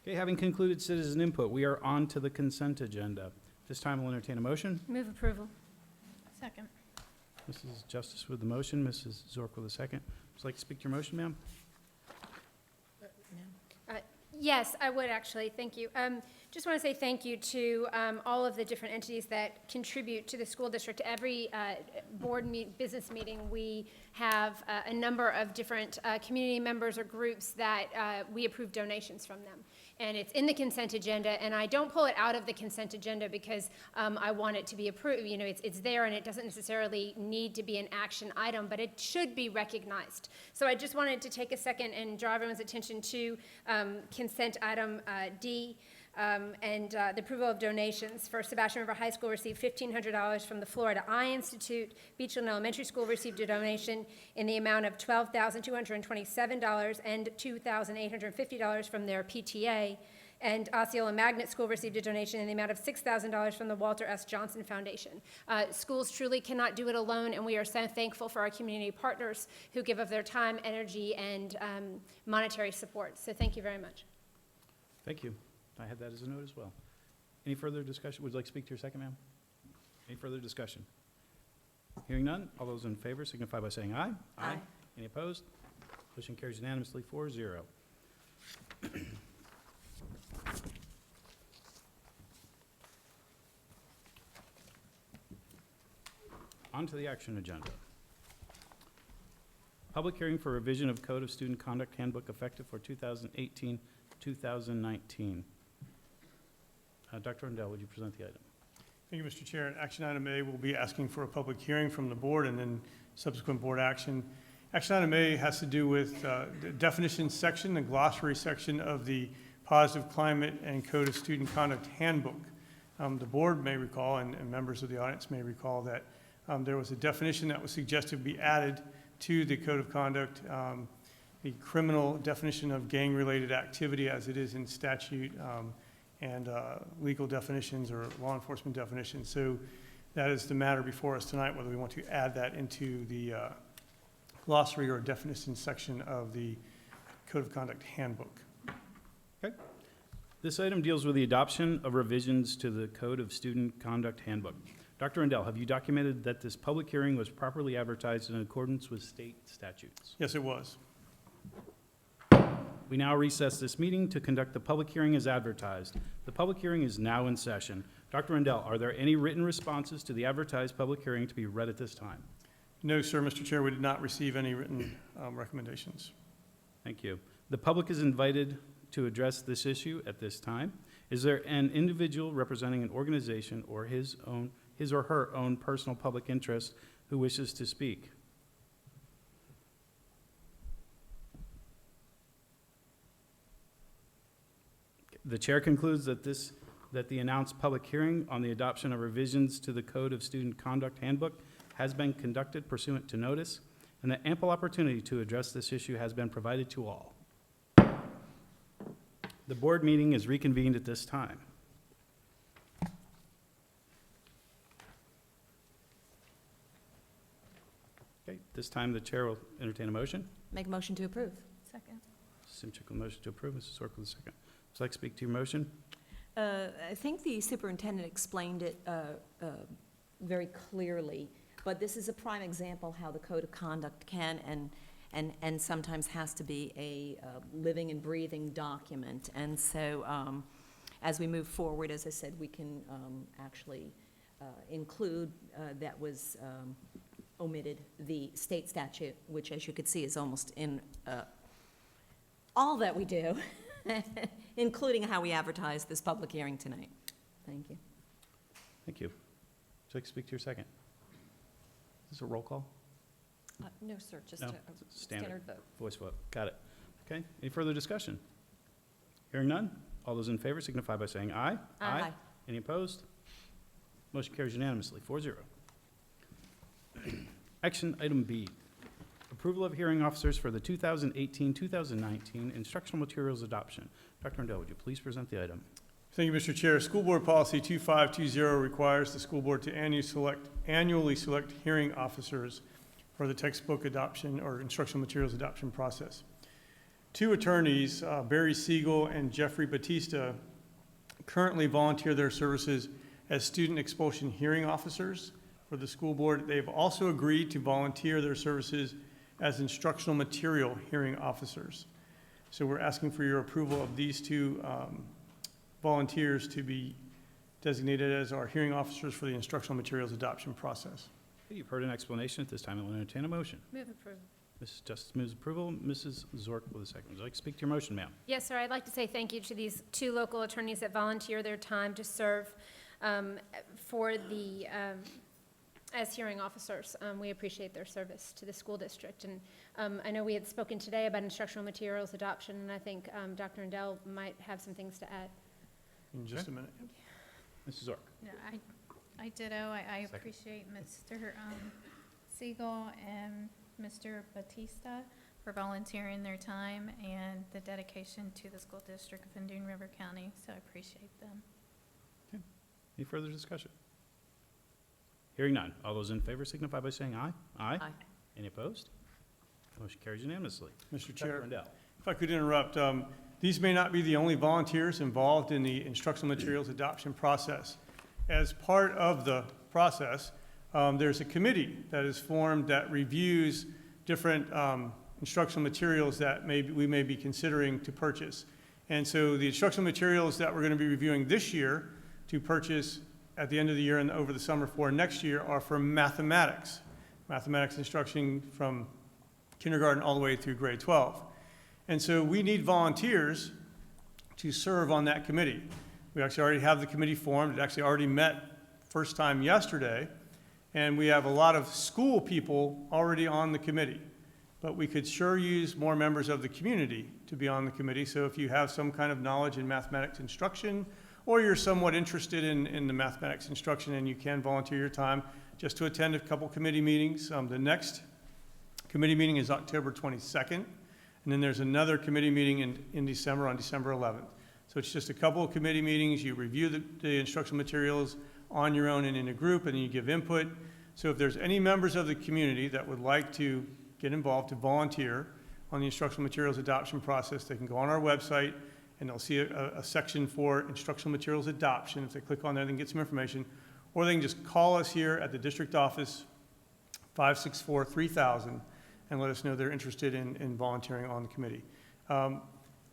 S1: Okay, having concluded citizen input, we are on to the consent agenda. This time we'll entertain a motion.
S3: Move approval. Second.
S1: Mrs. Justice with the motion, Mrs. Zork with a second. Would you like to speak to your motion, ma'am?
S6: Yes, I would actually, thank you. Just want to say thank you to all of the different entities that contribute to the school district. Every business meeting, we have a number of different community members or groups that we approve donations from them. And it's in the consent agenda, and I don't pull it out of the consent agenda because I want it to be approved. You know, it's there and it doesn't necessarily need to be an action item, but it should be recognized. So I just wanted to take a second and draw everyone's attention to consent item D. The approval of donations for Sebastian River High School received $1,500 from the Florida Eye Institute. Beachland Elementary School received a donation in the amount of $12,227 and $2,850 from their PTA. And Osceola Magnet School received a donation in the amount of $6,000 from the Walter S. Johnson Foundation. Schools truly cannot do it alone, and we are so thankful for our community partners who give of their time, energy, and monetary support. So thank you very much.
S1: Thank you. I had that as a note as well. Any further discussion? Would you like to speak to your second, ma'am? Any further discussion? Hearing none, all those in favor signify by saying aye.
S3: Aye.
S1: Any opposed? Motion carries unanimously 4-0. On to the action agenda. Public hearing for revision of Code of Student Conduct Handbook effective for 2018-2019. Dr. Rendell, would you present the item?
S4: Thank you, Mr. Chair. Action item A will be asking for a public hearing from the board and then subsequent board action. Action item A has to do with the definitions section, the glossary section of the Positive Climate and Code of Student Conduct Handbook. The board may recall, and members of the audience may recall, that there was a definition that was suggested be added to the Code of Conduct, the criminal definition of gang-related activity as it is in statute, and legal definitions or law enforcement definitions. So that is the matter before us tonight, whether we want to add that into the glossary or definition section of the Code of Conduct Handbook.
S1: Okay. This item deals with the adoption of revisions to the Code of Student Conduct Handbook. Dr. Rendell, have you documented that this public hearing was properly advertised in accordance with state statutes?
S4: Yes, it was.
S1: We now recess this meeting to conduct the public hearing as advertised. The public hearing is now in session. Dr. Rendell, are there any written responses to the advertised public hearing to be read at this time?
S4: No, sir, Mr. Chair, we did not receive any written recommendations.
S1: Thank you. The public is invited to address this issue at this time. Is there an individual representing an organization or his own his or her own personal public interest who wishes to speak? The chair concludes that the announced public hearing on the adoption of revisions to the Code of Student Conduct Handbook has been conducted pursuant to notice, and that ample opportunity to address this issue has been provided to all. The board meeting is reconvened at this time. Okay, this time the chair will entertain a motion.
S13: Make a motion to approve.
S3: Second.
S1: Simchick will motion to approve. Mrs. Zork with a second. Would you like to speak to your motion?
S13: I think the superintendent explained it very clearly, but this is a prime example how the code of conduct can and sometimes has to be a living and breathing document. And so as we move forward, as I said, we can actually include that was omitted the state statute, which, as you could see, is almost in all that we do, including how we advertise this public hearing tonight. Thank you.
S1: Thank you. Would you like to speak to your second? Is this a roll call?
S3: No, sir, just
S1: No?
S3: a
S1: Standard.
S3: standard vote.
S1: Voice vote. Got it. Okay. Any further discussion? Hearing none. All those in favor signify by saying aye.
S13: Aye.
S1: Any opposed? Motion carries unanimously, 4-0. Action item B, approval of hearing officers for the 2018-2019 instructional materials adoption. Dr. Rendell, would you please present the item?
S4: Thank you, Mr. Chair. School Board Policy 2520 requires the school board to annually select hearing officers for the textbook adoption or instructional materials adoption process. Two attorneys, Barry Siegel and Jeffrey Batista, currently volunteer their services as student expulsion hearing officers for the school board. They've also agreed to volunteer their services as instructional material hearing officers. So we're asking for your approval of these two volunteers to be designated as our hearing officers for the instructional materials adoption process.
S1: Okay, you've heard an explanation. At this time, I'll entertain a motion.
S3: Move approval.
S1: Mrs. Justice moves approval. Mrs. Zork with a second. Would you like to speak to your motion, ma'am?
S16: Yes, sir. I'd like to say thank you to these two local attorneys that volunteer their time to serve for the, as hearing officers. We appreciate their service to the school district. And I know we had spoken today about instructional materials adoption, and I think Dr. Rendell might have some things to add.
S4: In just a minute.
S1: Mrs. Zork.
S17: No, I ditto. I
S1: Second.
S17: appreciate Mr. Siegel and Mr. Batista for volunteering their time and the dedication to the school district of Indian River County, so I appreciate them.
S1: Any further discussion? Hearing none. All those in favor signify by saying aye. Aye.
S13: Aye.
S1: Any opposed? Motion carries unanimously.
S4: Mr.
S1: Dr.
S4: Chair,
S1: Rendell.
S4: if I could interrupt, these may not be the only volunteers involved in the instructional materials adoption process. As part of the process, there's a committee that is formed that reviews different instructional materials that we may be considering to purchase. And so the instructional materials that we're going to be reviewing this year to purchase at the end of the year and over the summer for next year are for mathematics instruction from kindergarten all the way through grade 12. And so we need volunteers to serve on that committee. We actually already have the committee formed. It actually already met first time yesterday. And we have a lot of school people already on the committee. But we could sure use more members of the community to be on the committee. So if you have some kind of knowledge in mathematics instruction, or you're somewhat interested in the mathematics instruction and you can volunteer your time just to attend a couple committee meetings. The next committee meeting is October 22nd. And then there's another committee meeting in December on December 11th. So it's just a couple of committee meetings. You review the instructional materials on your own and in a group, and then you give input. So if there's any members of the community that would like to get involved, to volunteer on the instructional materials adoption process, they can go on our website and they'll see a section for instructional materials adoption. If they click on there, they can get some information. Or they can just call us here at the district office, 564-3000, and let us know they're interested in volunteering on the committee.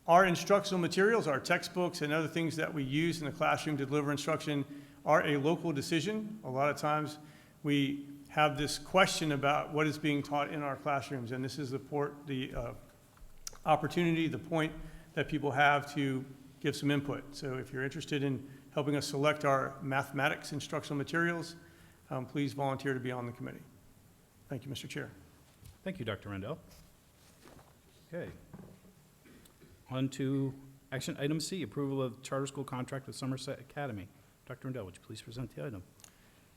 S4: Our instructional materials, our textbooks, and other things that we use in the classroom to deliver instruction are a local decision. A lot of times we have this question about what is being taught in our classrooms, and this is the opportunity, the point that people have to give some input. So if you're interested in helping us select our mathematics instructional materials, please volunteer to be on the committee. Thank you, Mr. Chair.
S1: Thank you, Dr. Rendell. Okay. On to action item C, approval of charter school contract with Somerset Academy. Dr. Rendell, would you please present the item?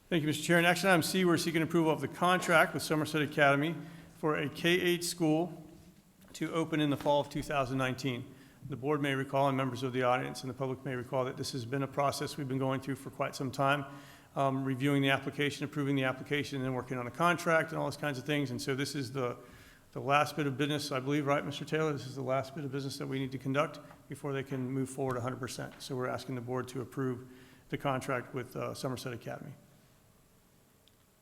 S4: Thank you, Mr. Chair. In action item C, we're seeking approval of the contract with Somerset Academy for a K-8 school to open in the fall of 2019. The board may recall, and members of the audience and the public may recall, that this has been a process we've been going through for quite some time, reviewing the application, approving the application, and then working on a contract and all those kinds of things. And so this is the last bit of business, I believe, right, Mr. Taylor? This is the last bit of business that we need to conduct before they can move forward 100%. So we're asking the board to approve the contract with Somerset Academy.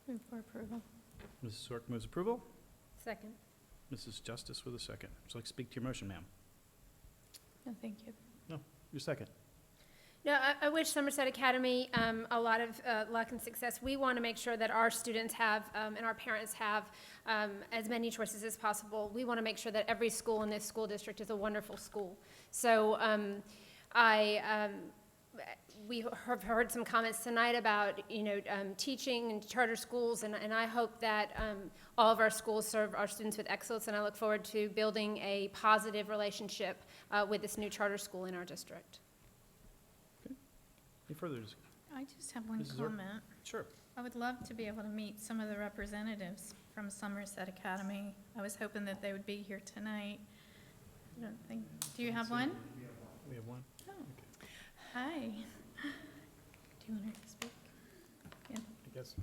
S17: Move for approval.
S1: Mrs. Sork moves approval.
S16: Second.
S1: Mrs. Justice with a second. Would you like to speak to your motion, ma'am?
S17: No, thank you.
S1: No, your second.
S16: No, I wish Somerset Academy a lot of luck and success. We want to make sure that our students have and our parents have as many choices as possible. We want to make sure that every school in this school district is a wonderful school. So we have heard some comments tonight about, teaching and charter schools, and I hope that all of our schools serve our students with excellence, and I look forward to building a positive relationship with this new charter school in our district.
S1: Any further?
S17: I just have one
S1: Mrs. Zork?
S17: comment.
S1: Sure.
S17: I would love to be able to meet some of the representatives from Somerset Academy. I was hoping that they would be here tonight. I don't think, do you have one?
S1: We have one.
S17: Oh. Hi. Do you want her to speak? Yeah.
S1: I guess.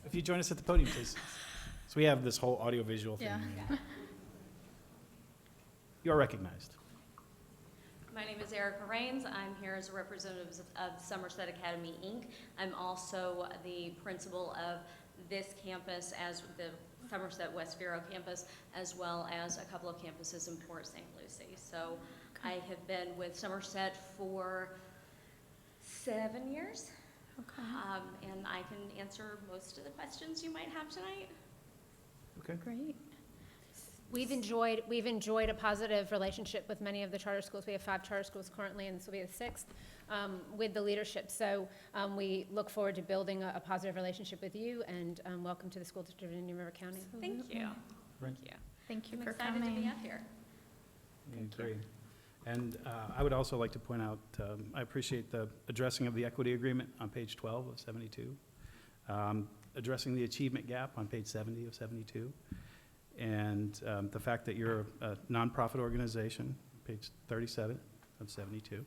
S1: If you join us at the podium, please. So we have this whole audio-visual thing.
S17: Yeah.
S1: You are recognized.
S18: My name is Erica Rains. I'm here as a representative of Somerset Academy, Inc. I'm also the principal of this campus as the Somerset West Vero campus, as well as a couple of campuses in Port St. Lucie. So I have been with Somerset for 7 years.
S17: Okay.
S18: And I can answer most of the questions you might have tonight.
S1: Okay.
S17: Great.
S16: We've enjoyed a positive relationship with many of the charter schools. We have 5 charter schools currently, and this will be the 6th, with the leadership. So we look forward to building a positive relationship with you, and welcome to the school district of Indian River County.
S18: Thank you.
S1: Right.
S18: Thank you.
S17: Thank you
S18: I'm
S17: for
S18: excited
S17: coming.
S18: to be up here.
S1: Agree. And I would also like to point out, I appreciate the addressing of the equity agreement on page 12 of 72, addressing the achievement gap on page 70 of 72, and the fact that you're a nonprofit organization, page 37 of 72.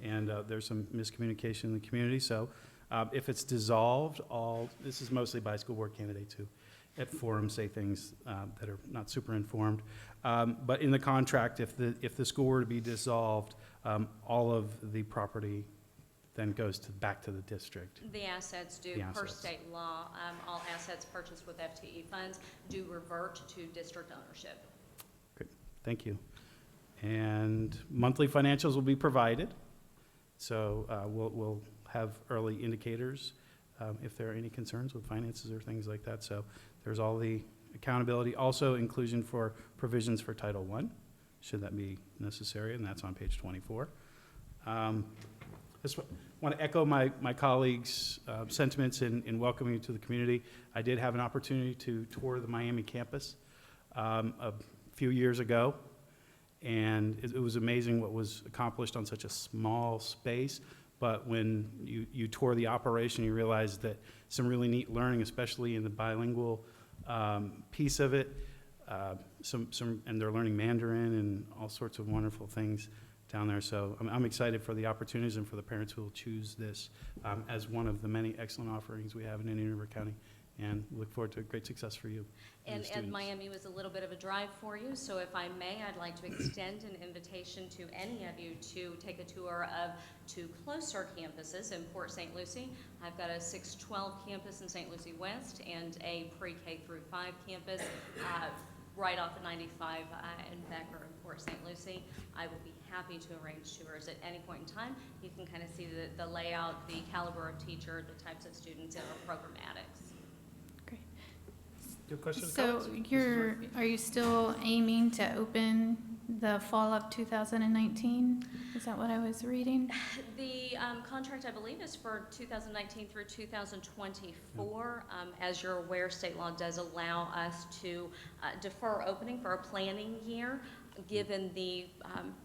S1: And there's some miscommunication in the community, so if it's dissolved, this is mostly by school board candidates who at forums say things that are not super informed. But in the contract, if the school were to be dissolved, all of the property then goes back to the district.
S18: The assets do,
S1: The
S18: per
S1: assets.
S18: state law, all assets purchased with FTE funds do revert to district ownership.
S1: Great, thank you. And monthly financials will be provided. So we'll have early indicators if there are any concerns with finances or things like that. So there's all the accountability, also inclusion for provisions for Title I, should that be necessary, and that's on page 24. Just want to echo my colleagues' sentiments in welcoming you to the community. I did have an opportunity to tour the Miami campus a few years ago, and it was amazing what was accomplished on such a small space. But when you tour the operation, you realize that some really neat learning, especially in the bilingual piece of it, and they're learning Mandarin and all sorts of wonderful things down there. So I'm excited for the opportunities and for the parents who will choose this as one of the many excellent offerings we have in Indian River County, and look forward to great success for you.
S18: And Miami was a little bit of a drive for you, so if I may, I'd like to extend an invitation to any of you to take a tour of 2 closer campuses in Port St. Lucie. I've got a 612 campus in St. Lucie West and a pre-K through 5 campus right off of 95 in Becker in Port St. Lucie. I will be happy to arrange tours at any point in time. You can kind of see the layout, the caliber of teacher, the types of students, and our programmatics.
S1: Your questions?
S17: So are you still aiming to open The fall of 2019? Is that what I was reading?
S18: The contract, I believe, is for 2019 through 2024. As you're aware, state law does allow us to defer opening for a planning year. Given the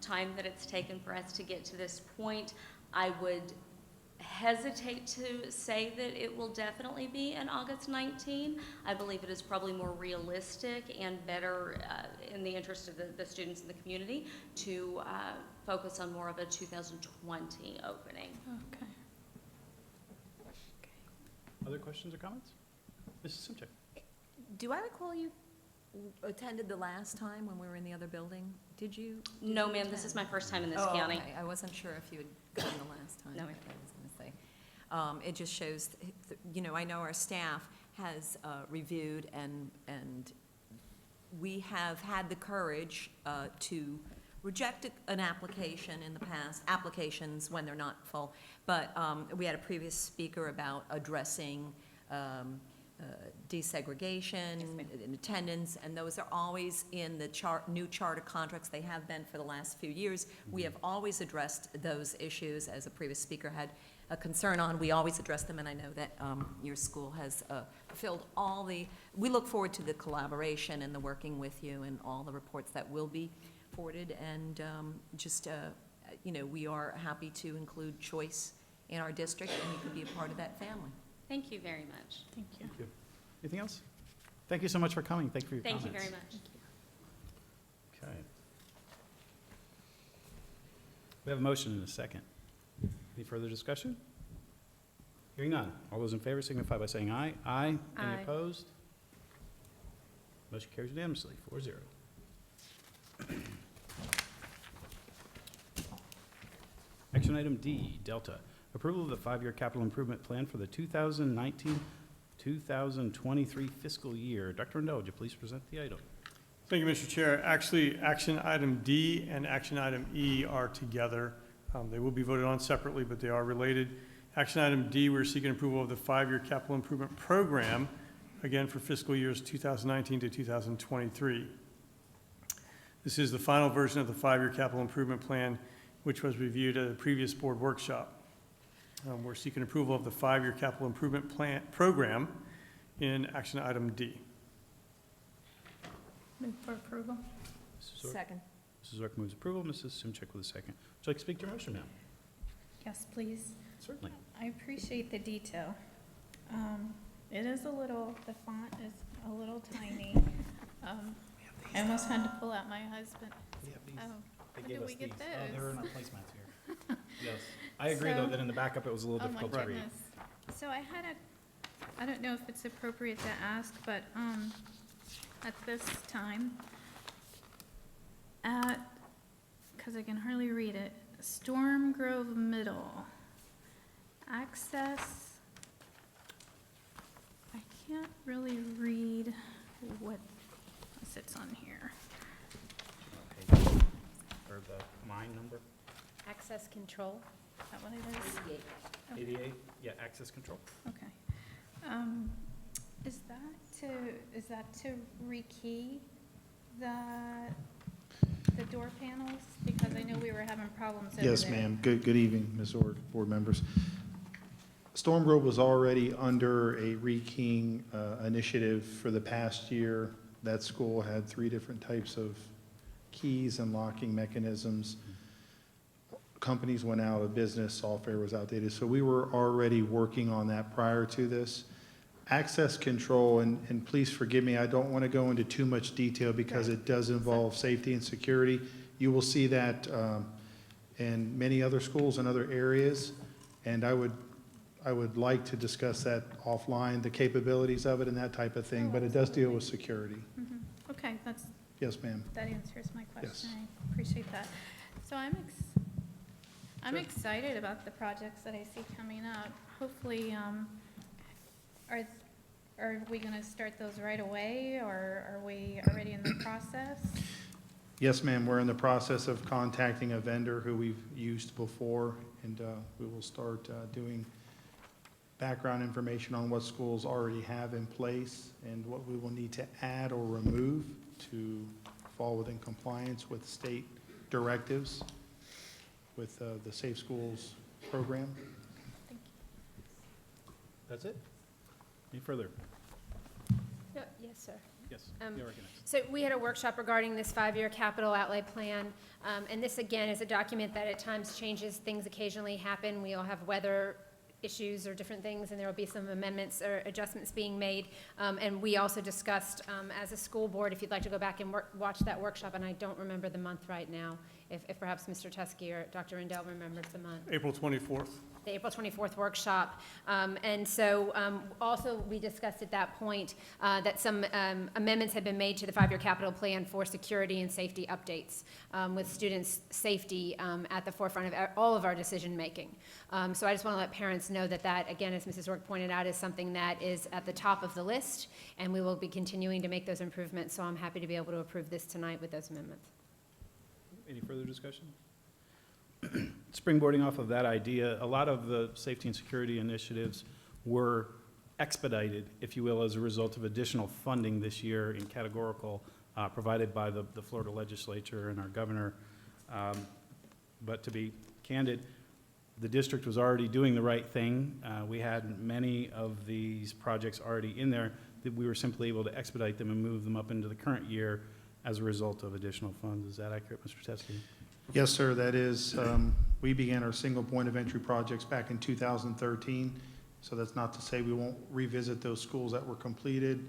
S18: time that it's taken for us to get to this point, I would hesitate to say that it will definitely be in August 19. I believe it is probably more realistic and better in the interest of the students in the community to focus on more of a 2020 opening.
S17: Okay.
S1: Other questions or comments? Mrs. Simchak?
S19: Do I recall you attended the last time when we were in the other building? Did you?
S18: No, ma'am, this is my first time in this county.
S19: Okay. I wasn't sure if you had gone the last time.
S18: No, ma'am.
S19: Okay, I was going to say. It just shows, you know, I know our staff has reviewed and we have had the courage to reject an application in the past, applications when they're not full. But we had a previous speaker about addressing desegregation and attendance, and those are always in the new charter contracts. They have been for the last few years. We have always addressed those issues, as a previous speaker had a concern on. We always address them, and I know that your school has fulfilled all the, we look forward to the collaboration and the working with you and all the reports that will be forwarded, and you know, we are happy to include choice in our district, and you can be a part of that family.
S18: Thank you very much.
S17: Thank you.
S1: Thank you. Anything else? Thank you so much for coming. Thank you for your
S18: Thank
S1: comments.
S18: you very much.
S1: Okay. We have a motion and a second. Any further discussion? Hearing none. All those in favor signify by saying aye. Aye. Any
S17: Aye.
S1: opposed? Motion carries unanimously, 4-0. Action item D, Delta. Approval of the 5-year capital improvement plan for the 2019-2023 fiscal year. Dr. Rendell, would you please present the item?
S4: Thank you, Mr. Chair. Actually, action item D and action item E are together. They will be voted on separately, but they are related. Action item D, we're seeking approval of the 5-year capital improvement program, again for fiscal years 2019 to 2023. This is the final version of the 5-year capital improvement plan, which was reviewed at a previous board workshop. We're seeking approval of the 5-year capital improvement plan program in action item D.
S17: Move for approval.
S1: Mrs. Zork?
S19: Second.
S1: Mrs. Zork moves approval. Mrs. Simchik with a second. Would you like to speak to your motion, ma'am?
S17: Yes, please.
S1: Certainly.
S17: I appreciate the detail. It is a little, the font is a little tiny. I almost had to pull out my husband. Oh, when did we get those?
S1: Oh, they were in our placemats here. Yes. I agree, though,
S17: So-
S1: that in the backup, it was a little
S17: Oh, my
S1: difficult to read.
S17: goodness. So I don't know if it's appropriate to ask, but at this time, because I can hardly read it, Storm Grove Middle, access, I can't really read what sits on here.
S1: Or the line number?
S16: Access control.
S17: Is that what it is?
S1: 88? Yeah, access control.
S17: Okay. Is that to rekey the door panels? Because I know we were having problems over there.
S20: Yes, ma'am. Good evening, Ms. Orr, board members. Storm Grove was already under a rekeying initiative for the past year. That school had 3 different types of keys and locking mechanisms. Companies went out of business, software was outdated, so we were already working on that prior to this. Access control, and please forgive me, I don't want to go into too much detail because it does involve safety and security. You will see that in many other schools and other areas, and I would like to discuss that offline, the capabilities of it and that type of thing, but it does deal with security.
S17: Mhm. Okay,
S20: Yes, ma'am.
S17: that answers my question.
S20: Yes.
S17: I appreciate that. So I'm excited about the projects that I see coming up. Hopefully, are we going to start those right away, or are we already in the process?
S20: Yes, ma'am, we're in the process of contacting a vendor who we've used before, and we will start doing background information on what schools already have in place and what we will need to add or remove to fall within compliance with state directives with the Safe Schools program.
S1: That's it? Any further?
S16: No, yes, sir.
S1: Yes,
S16: Um,
S1: you're recognized.
S16: So we had a workshop regarding this 5-year capital outlay plan, and this, again, is a document that at times changes. Things occasionally happen. We all have weather issues or different things, and there will be some amendments or adjustments being made. And we also discussed, as a school board, if you'd like to go back and watch that workshop, and I don't remember the month right now, if perhaps Mr. Teskey or Dr. Rendell remembers the month.
S4: April 24th.
S16: The April 24th workshop. And so also we discussed at that point that some amendments had been made to the 5-year capital plan for security and safety updates with students' safety at the forefront of all of our decision-making. So I just want to let parents know that that, again, as Mrs. Ork pointed out, is something that is at the top of the list, and we will be continuing to make those improvements. So I'm happy to be able to approve this tonight with those amendments.
S1: Any further discussion? Springboarding off of that idea, a lot of the safety and security initiatives were expedited, if you will, as a result of additional funding this year in categorical provided by the Florida legislature and our governor. But to be candid, the district was already doing the right thing. We had many of these projects already in there that we were simply able to expedite them and move them up into the current year as a result of additional funds. Is that accurate, Mr. Teskey?
S20: Yes, sir, that is, we began our single point of entry projects back in 2013, so that's not to say we won't revisit those schools that were completed.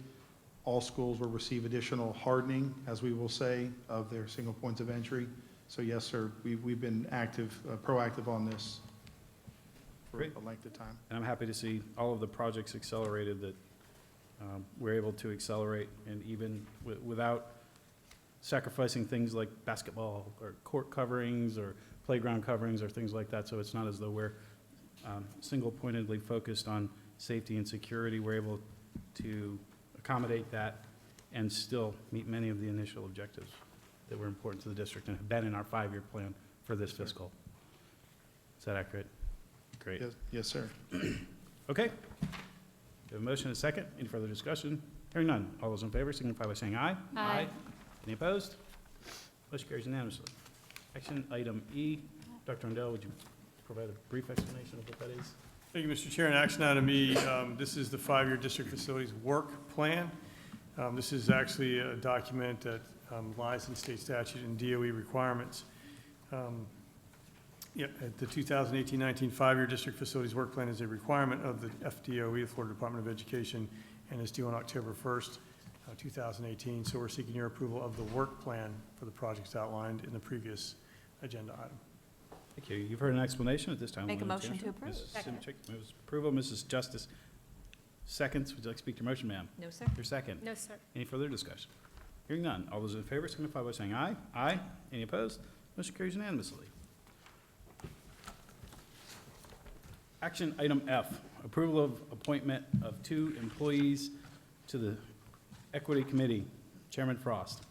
S20: All schools will receive additional hardening, as we will say, of their single points of entry. So yes, sir, we've been active, proactive on this for
S1: Great.
S20: a length of time.
S1: And I'm happy to see all of the projects accelerated that we're able to accelerate, and even without sacrificing things like basketball or court coverings or playground coverings or things like that. So it's not as though we're single-pointedly focused on safety and security. We're able to accommodate that and still meet many of the initial objectives that were important to the district and have been in our 5-year plan for this fiscal. Is that accurate? Great.
S20: Yes, sir.
S1: Okay. We have a motion and a second. Any further discussion? Hearing none. All those in favor signify by saying aye.
S16: Aye.
S1: Any opposed? Motion carries unanimously. Action item E. Dr. Rendell, would you provide a brief explanation of what that is?
S4: Thank you, Mr. Chair. And action item E, this is the 5-year district facilities work plan. This is actually a document that lies in state statute and DOE requirements. At the 2018-19 5-year district facilities work plan is a requirement of the FDOE, the Florida Department of Education, and is due on October 1st, 2018. So we're seeking your approval of the work plan for the projects outlined in the previous agenda item.
S1: Thank you. You've heard an explanation at this time.
S19: Make a
S1: We'll
S19: motion
S1: entertain
S19: to approve.
S1: Mrs.
S19: Second.
S1: Simchick moves approval. Mrs. Justice seconds. Would you like to speak to your motion, ma'am?
S19: No, sir.
S1: Your second.
S16: No, sir.
S1: Any further discussion? Hearing none. All those in favor signify by saying aye. Aye. Any opposed? Motion carries unanimously. Action item F, approval of appointment of 2 employees to the Equity Committee. Chairman Frost.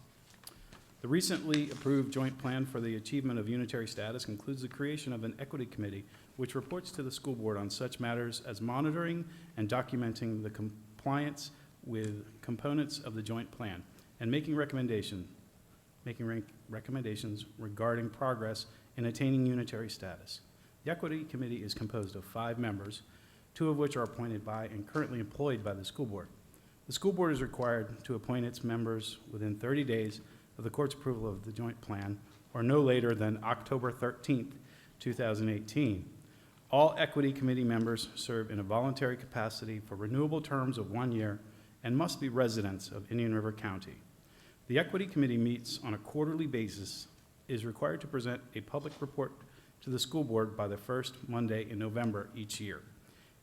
S1: The recently approved joint plan for the achievement of unitary status includes the creation of an equity committee which reports to the school board on such matters as monitoring and documenting the compliance with components of the joint plan and making recommendations regarding progress in attaining unitary status. The equity committee is composed of 5 members, 2 of which are appointed by and currently employed by the school board. The school board is required to appoint its members within 30 days of the court's approval of the joint plan, or no later than October 13th, 2018. All equity committee members serve in a voluntary capacity for renewable terms of 1 year and must be residents of Indian River County. The equity committee meets on a quarterly basis, is required to present a public report to the school board by the first Monday in November each year,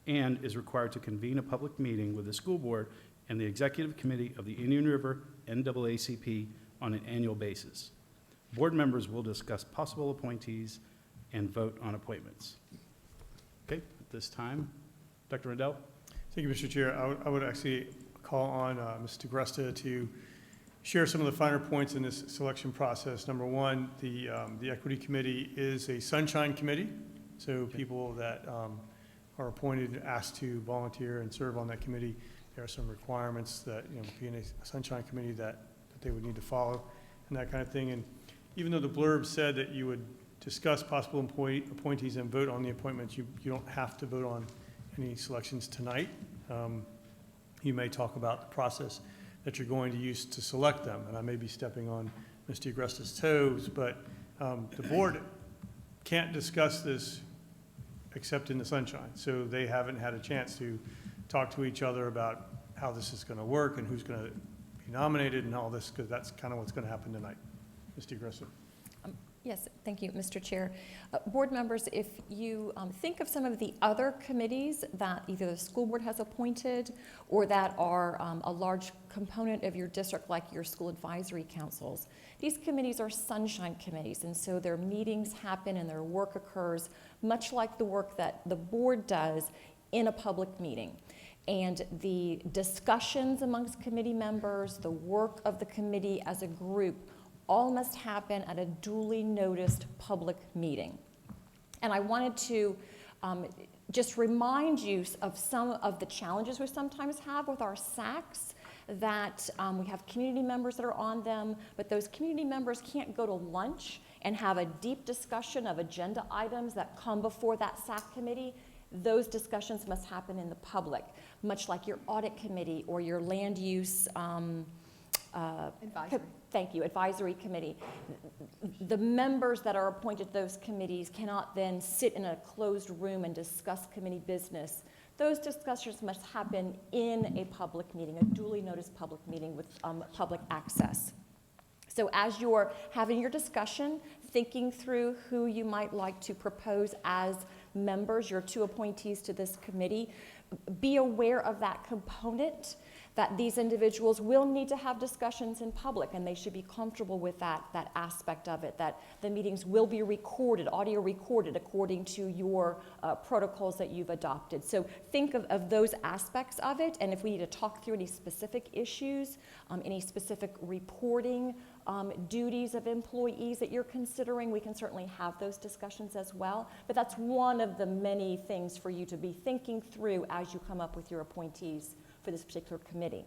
S1: and is required to convene a public meeting with the school board and the executive committee of the Indian River NAACP on an annual basis. Board members will discuss possible appointees and vote on appointments. Okay, at this time, Dr. Rendell?
S4: Thank you, Mr. Chair. I would actually call on Ms. DeGresta to share some of the finer points in this selection process. Number one, the Equity Committee is a sunshine committee, so people that are appointed, asked to volunteer and serve on that committee, there are some requirements that, being a sunshine committee that they would need to follow. and that kind of thing. And even though the blurb said that you would discuss possible appointees and vote on the appointments, you don't have to vote on any selections tonight. You may talk about the process that you're going to use to select them, and I may be stepping on Mr. Agresta's toes, but the board can't discuss this except in the sunshine. So they haven't had a chance to talk to each other about how this is going to work and who's going to be nominated and all this, because that's kind of what's going to happen tonight. Mr. Agresta.
S21: Yes, thank you, Mr. Chair. Board members, if you think of some of the other committees that either the school board has appointed or that are a large component of your district, like your school advisory councils, these committees are sunshine committees, and so their meetings happen and their work occurs much like the work that the board does in a public meeting. And the discussions amongst committee members, the work of the committee as a group, all must happen at a duly noticed public meeting. And I wanted to just remind you of some of the challenges we sometimes have with our SACs, that we have community members that are on them, but those community members can't go to lunch and have a deep discussion of agenda items that come before that SAC committee. Those discussions must happen in the public, much like your audit committee or your land use
S19: Advisory.
S21: Thank you, advisory committee. The members that are appointed to those committees cannot then sit in a closed room and discuss committee business. Those discussions must happen in a public meeting, a duly noticed public meeting with public access. So as you're having your discussion, thinking through who you might like to propose as members, your two appointees to this committee, be aware of that component, that these individuals will need to have discussions in public, and they should be comfortable with that aspect of it, that the meetings will be recorded, audio recorded, according to your protocols that you've adopted. So think of those aspects of it, and if we need to talk through any specific issues, any specific reporting duties of employees that you're considering, we can certainly have those discussions as well. But that's one of the many things for you to be thinking through as you come up with your appointees for this particular committee.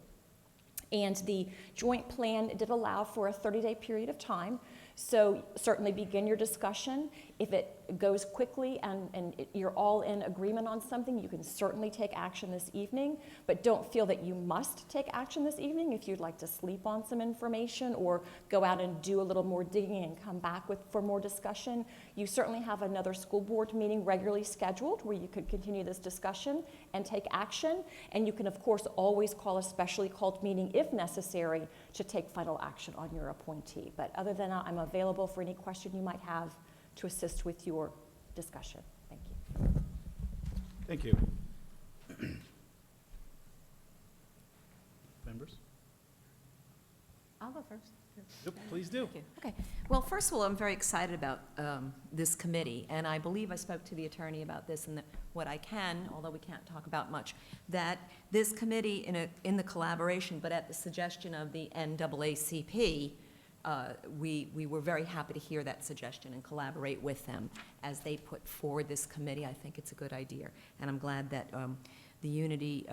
S21: And the joint plan did allow for a 30-day period of time, so certainly begin your discussion. If it goes quickly and you're all in agreement on something, you can certainly take action this evening, but don't feel that you must take action this evening. If you'd like to sleep on some information or go out and do a little more digging and come back for more discussion, you certainly have another school board meeting regularly scheduled where you could continue this discussion and take action. And you can, of course, always call a specially called meeting if necessary to take final action on your appointee. But other than that, I'm available for any question you might have to assist with your discussion. Thank you.
S1: Thank you. Members?
S19: I'll go first.
S1: Yep, please do.
S19: Okay. Well, first of all, I'm very excited about this committee, and I believe I spoke to the attorney about this and what I can, although we can't talk about much, that this committee, in the collaboration, but at the suggestion of the NAACP, we were very happy to hear that suggestion and collaborate with them as they put forward this committee. I think it's a good idea, and I'm glad that the unity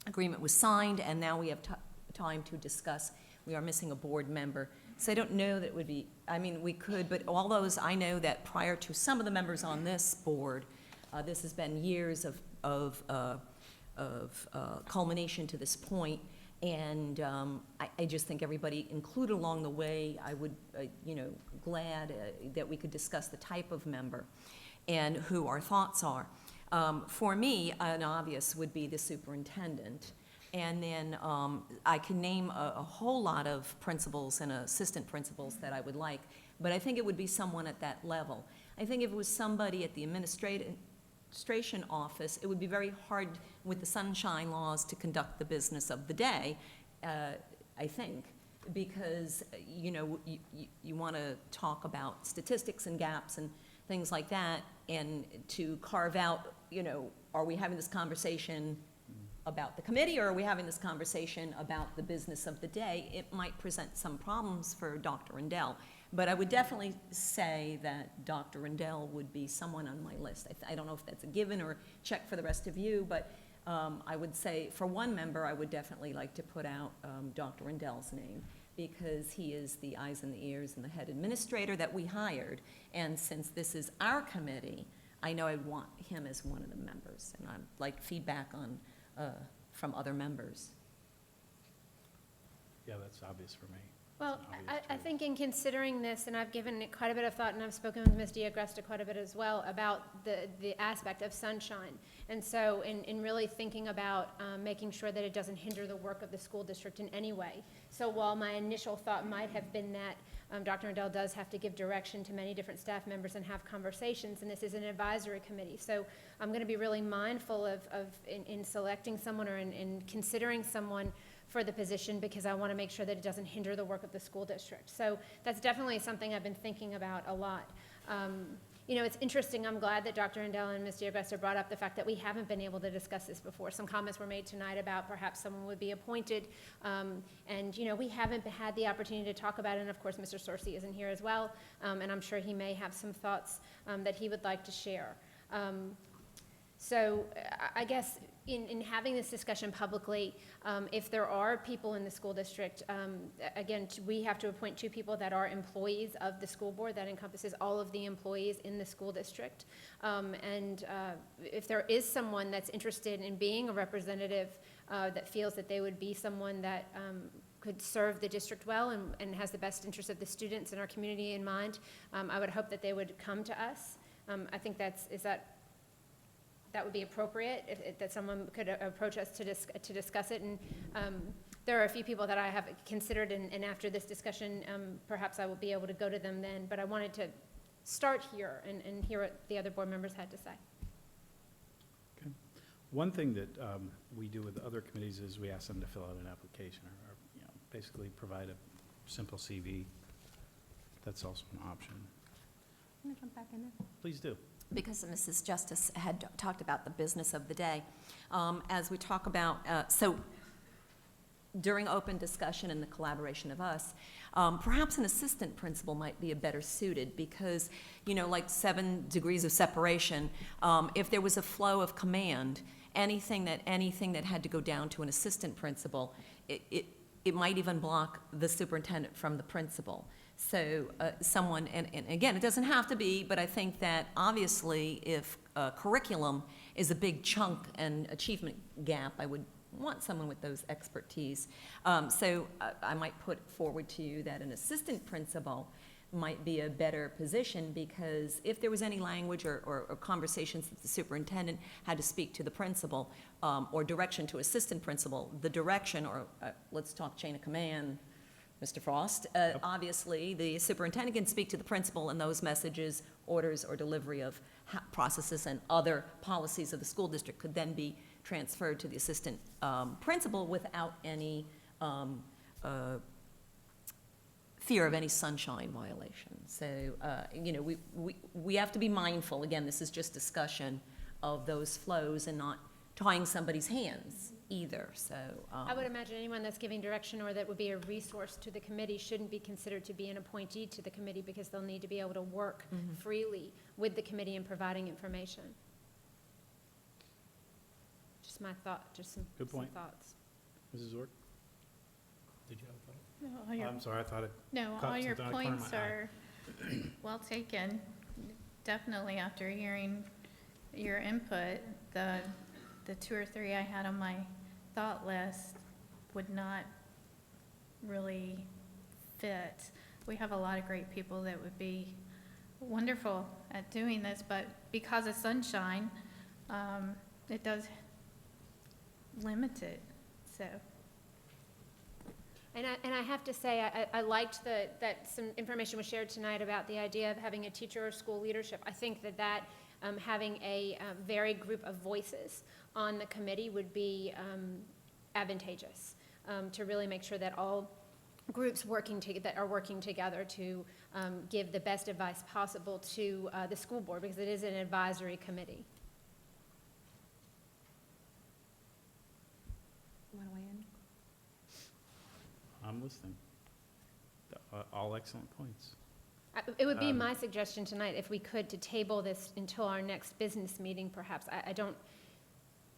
S19: agreement was signed, and now we have time to discuss. We are missing a board member, so I don't know that it would be, I mean, we could, but all those, I know that prior to some of the members on this board, this has been years of culmination to this point. And I just think everybody included along the way, I would, glad that we could discuss the type of member and who our thoughts are. For me, an obvious would be the superintendent. And then I can name a whole lot of principals and assistant principals that I would like, but I think it would be someone at that level. I think if it was somebody at the administration office, it would be very hard with the sunshine laws to conduct the business of the day, I think, because, you want to talk about statistics and gaps and things like that, and to carve out, are we having this conversation about the committee, or are we having this conversation about the business of the day? It might present some problems for Dr. Rendell. But I would definitely say that Dr. Rendell would be someone on my list. I don't know if that's a given or check for the rest of you, but I would say for one member, I would definitely like to put out Dr. Rendell's name. because he is the eyes and the ears and the head administrator that we hired. And since this is our committee, I know I'd want him as one of the members, and I'd like feedback on, from other members.
S1: Yeah, that's obvious for me.
S16: Well, I think in considering this, and I've given it quite a bit of thought, and I've spoken with Ms. Diagresta quite a bit as well about the aspect of sunshine. And so in really thinking about making sure that it doesn't hinder the work of the school district in any way. So while my initial thought might have been that Dr. Rendell does have to give direction to many different staff members and have conversations, and this is an advisory committee. So I'm going to be really mindful of in selecting someone or in considering someone for the position, because I want to make sure that it doesn't hinder the work of the school district. So that's definitely something I've been thinking about a lot. You know, it's interesting, I'm glad that Dr. Rendell and Ms. Diagresta brought up the fact that we haven't been able to discuss this before. Some comments were made tonight about perhaps someone would be appointed, and you know, we haven't had the opportunity to talk about it, and of course Mr. Sorcy isn't here as well, and I'm sure he may have some thoughts that he would like to share. So I guess in having this discussion publicly, if there are people in the school district, again, we have to appoint 2 people that are employees of the school board. That encompasses all of the employees in the school district. And if there is someone that's interested in being a representative that feels that they would be someone that could serve the district well and has the best interest of the students in our community in mind, I would hope that they would come to us. I think that would be appropriate, that someone could approach us to discuss it. And there are a few people that I have considered, and after this discussion, perhaps I will be able to go to them then. But I wanted to start here and hear what the other board members had to say.
S1: Okay. One thing that we do with other committees is we ask them to fill out an application, or you know, basically provide a simple CV. That's also an option.
S3: I'm going to jump back in there.
S1: Please do.
S19: Because Mrs. Justice had talked about the business of the day. As we talk about, so during open discussion and the collaboration of us, perhaps an assistant principal might be a better suited, because, you know, like 7 degrees of separation, if there was a flow of command, anything that had to go down to an assistant principal, it might even block the superintendent from the principal. So someone, and again, it doesn't have to be, but I think that obviously if curriculum is a big chunk and achievement gap, I would want someone with those expertise. So I might put forward to you that an assistant principal might be a better position, because if there was any language or conversations that the superintendent had to speak to the principal, or direction to assistant principal, the direction, or let's talk chain of command, Mr. Frost, obviously the superintendent can speak to the principal, and those messages, orders, or delivery of processes and other policies of the school district could then be transferred to the assistant principal without any fear of any sunshine violation. So, you know, we have to be mindful, again, this is just discussion of those flows and not tying somebody's hands either, so.
S16: I would imagine anyone that's giving direction or that would be a resource to the committee shouldn't be considered to be an appointee to the committee, because they'll need to be able to work freely with the committee in providing information. Just my thought, just some
S1: Good point.
S16: thoughts.
S1: Mrs. Orr? Did you have a thought?
S17: No, all your-
S1: I'm sorry, I thought it.
S17: No,
S1: caught
S17: all your
S1: something out of the corner of
S17: points
S1: my eye.
S17: are well taken. Definitely after hearing your input, the 2 or 3 I had on my thought list would not really fit. We have a lot of great people that would be wonderful at doing this, but because of sunshine, it does limit it, so.
S16: And I have to say, I liked that some information was shared tonight about the idea of having a teacher or school leadership. I think that having a varied group of voices on the committee would be advantageous, to really make sure that all groups that are working together to give the best advice possible to the school board, because it is an advisory committee.
S3: You want to weigh in?
S1: I'm listening. All excellent points.
S16: It would be my suggestion tonight, if we could, to table this until our next business meeting, perhaps.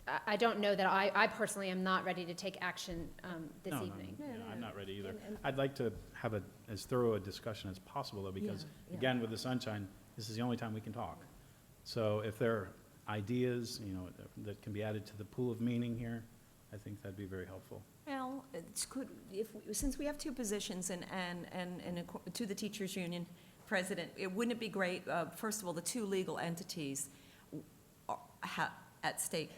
S16: I don't know that I personally am not ready to take action this
S1: No, no,
S16: evening.
S1: yeah, I'm not ready either. I'd like to have as thorough a discussion as possible, though, because,
S19: Yeah.
S1: again, with the sunshine, this is the only time we can talk. So if there are ideas, that can be added to the pool of meaning here, I think that'd be very helpful.
S19: Well, it's good, since we have two positions and to the teachers' union president, wouldn't it be great, first of all, the two legal entities at stake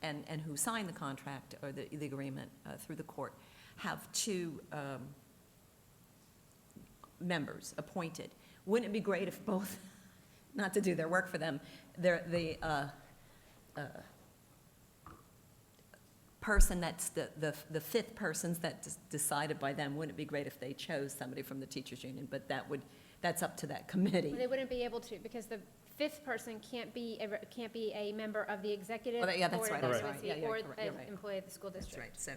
S19: and who signed the contract or the agreement through the court have two members appointed. Wouldn't it be great if both, not to do their work for them, the person that's the fifth person that's decided by them, wouldn't it be great if they chose somebody from the teachers' union? But that's up to that committee.
S16: Well, they wouldn't be able to, because the fifth person can't be a member of the executive
S19: Oh, yeah, that's
S16: board
S19: right,
S16: of
S19: that's
S16: trustees
S19: right. Yeah,
S16: or
S19: you're right, you're
S16: an
S19: right.
S16: employee of the school
S19: That's
S16: district.
S19: right. So,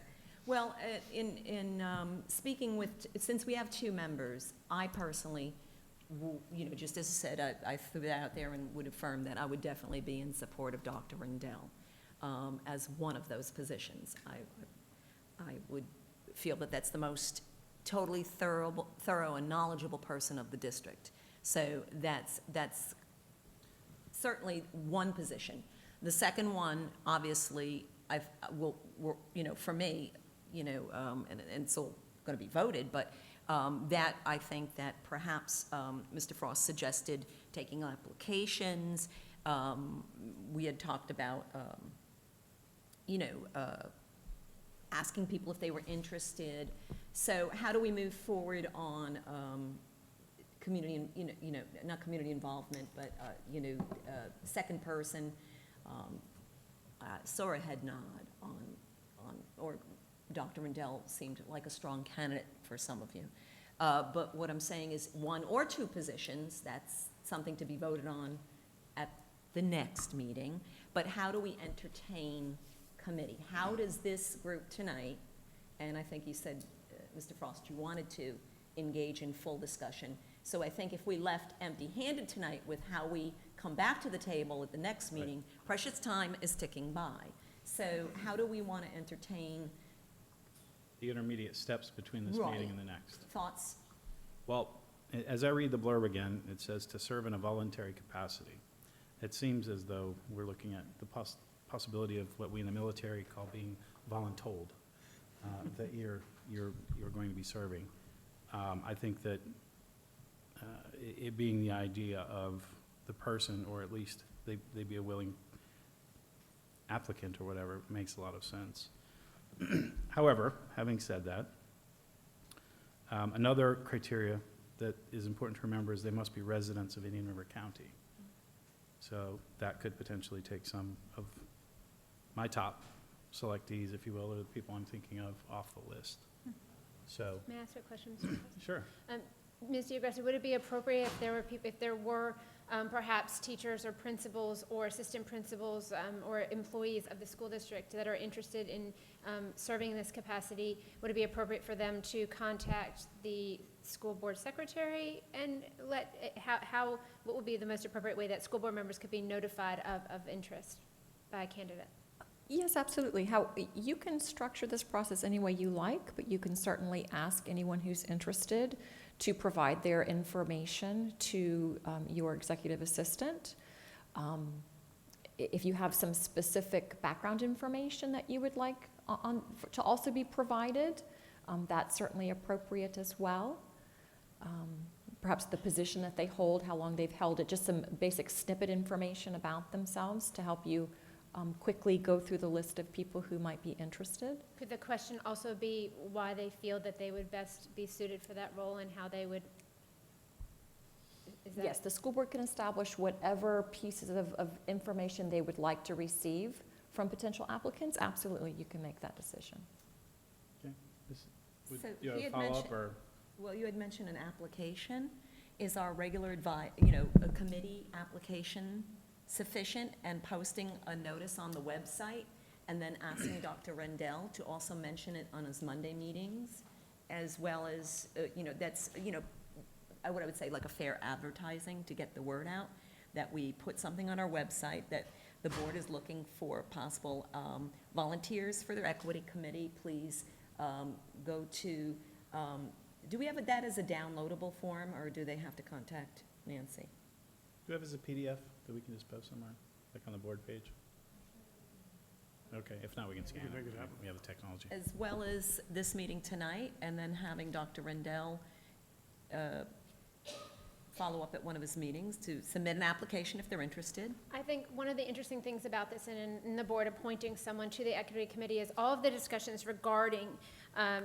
S19: well, in speaking with, since we have two members, I personally, just as I said, I threw that out there and would affirm that I would definitely be in support of Dr. Rendell as one of those positions. I would feel that that's the most totally thorough and knowledgeable person of the district. So that's certainly one position. The second one, obviously, for me, and it's all going to be voted, but that I think that perhaps Mr. Frost suggested taking applications. We had talked about, asking people if they were interested. So how do we move forward on community, not community involvement, but, second person? Saw a head nod or Dr. Rendell seemed like a strong candidate for some of you. But what I'm saying is one or two positions, that's something to be voted on at the next meeting. But how do we entertain committee? How does this group tonight, and I think you said, Mr. Frost, you wanted to engage in full discussion. So I think if we left empty-handed tonight with how we come back to the table at the next meeting, precious time is ticking by. So how do we want to entertain
S1: The intermediate steps between this
S19: Right.
S1: meeting and the next.
S19: thoughts?
S1: Well, as I read the blurb again, it says to serve in a voluntary capacity. It seems as though we're looking at the possibility of what we in the military call being voluntold, that you're going to be serving. I think that it being the idea of the person, or at least they be a willing applicant or whatever, makes a lot of sense. However, having said that, another criteria that is important to remember is they must be residents of Indian River County. So that could potentially take some of my top selectees, if you will, or the people I'm thinking of, off the list. So,
S16: May I ask a question, Mr. President?
S1: sure.
S16: Ms. DeAgresta, would it be appropriate if there were perhaps teachers or principals or assistant principals or employees of the school district that are interested in serving in this capacity, would it be appropriate for them to contact the school board secretary and what would be the most appropriate way that school board members could be notified of interest by a candidate?
S2: Yes, absolutely. You can structure this process any way you like, but you can certainly ask anyone who's interested to provide their information to your executive assistant. If you have some specific background information that you would like to also be provided, that's certainly appropriate as well. Perhaps the position that they hold, how long they've held it, just some basic snippet information about themselves to help you quickly go through the list of people who might be interested.
S16: Could the question also be why they feel that they would best be suited for that role and how they would?
S2: Yes, the school board can establish whatever pieces of information they would like to receive from potential applicants. Absolutely, you can make that decision.
S1: Okay.
S19: So
S1: You have
S19: he
S1: a
S19: had
S1: follow-up,
S19: mentioned-
S1: or?
S19: Well, you had mentioned an application. Is our regular a committee application sufficient, and posting a notice on the website and then asking Dr. Rendell to also mention it on his Monday meetings, as well as, that's, what I would say like a fair advertising to get the word out, that we put something on our website, that
S13: The board is looking for possible volunteers for their equity committee. Please go to, do we have that as a downloadable form, or do they have to contact Nancy?
S1: Do you have it as a PDF that we can just post somewhere, like on the board page? Okay, if not, we can scan
S4: make
S1: it.
S4: it happen.
S1: We have the technology.
S13: As well as this meeting tonight, and then having Dr. Rendell follow up at one of his meetings to submit an application if they're interested.
S16: I think one of the interesting things about this and in the board appointing someone to the equity committee is all of the discussions regarding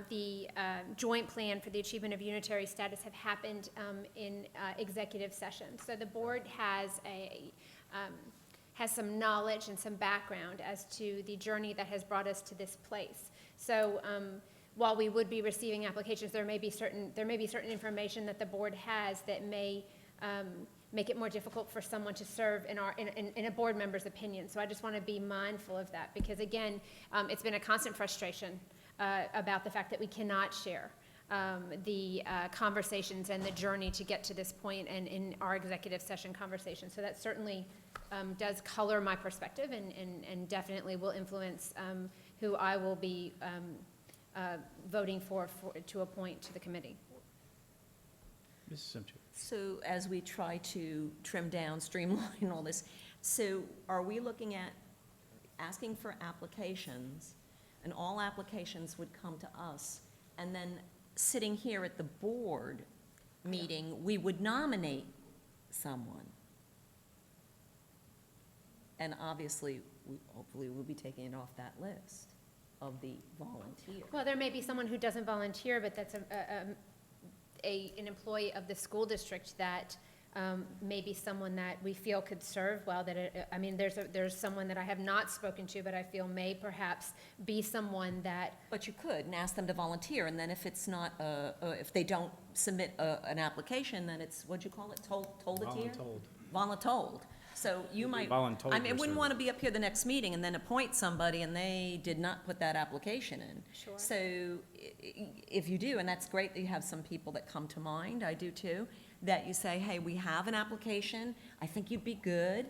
S16: the joint plan for the achievement of unitary status have happened in executive session. So the board has has some knowledge and some background as to the journey that has brought us to this place. So while we would be receiving applications, there may be certain information that the board has that may make it more difficult for someone to serve in a board member's opinion. So I just want to be mindful of that, because again, it's been a constant frustration about the fact that we cannot share the conversations and the journey to get to this point and in our executive session conversation. So that certainly does color my perspective and definitely will influence who I will be voting for to appoint to the committee.
S1: Mrs. Simchick.
S13: So as we try to trim down, streamline all this, so are we looking at asking for applications, and all applications would come to us, and then sitting here at the board meeting, we would nominate someone? And obviously, hopefully, we'll be taking it off that list of the volunteer.
S16: Well, there may be someone who doesn't volunteer, but that's an employee of the school district that may be someone that we feel could serve well. There's someone that I have not spoken to, but I feel may perhaps be someone that.
S13: But you could, and ask them to volunteer, and then if it's not, if they don't submit an application, then it's, what'd you call it, told-a-tear? Voluntold. So you might,
S1: Voluntold
S13: I mean, I
S1: for
S13: wouldn't
S1: service.
S13: want to be up here the next meeting and then appoint somebody and they did not put that application in.
S16: Sure.
S13: So if you do, and that's great that you have some people that come to mind, I do too, that you say, hey, we have an application, I think you'd be good.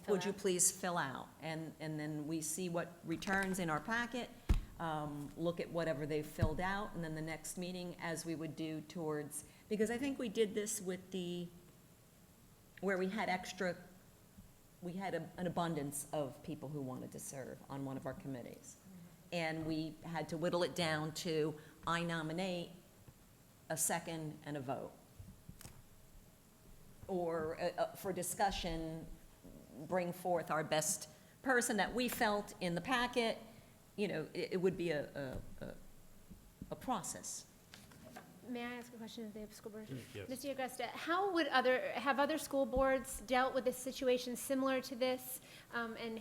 S13: Would you please fill out? And then we see what returns in our packet, look at whatever they've filled out, and then the next meeting, as we would do towards, because I think we did this with where we had an abundance of people who wanted to serve on one of our committees. And we had to whittle it down to, I nominate, a second, and a vote. Or for discussion, bring forth our best person that we felt in the packet. You know, it would be a process.
S16: May I ask a question of the school board?
S1: Yes.
S16: Mr. Augusta, how would other school boards dealt with a situation similar to this? And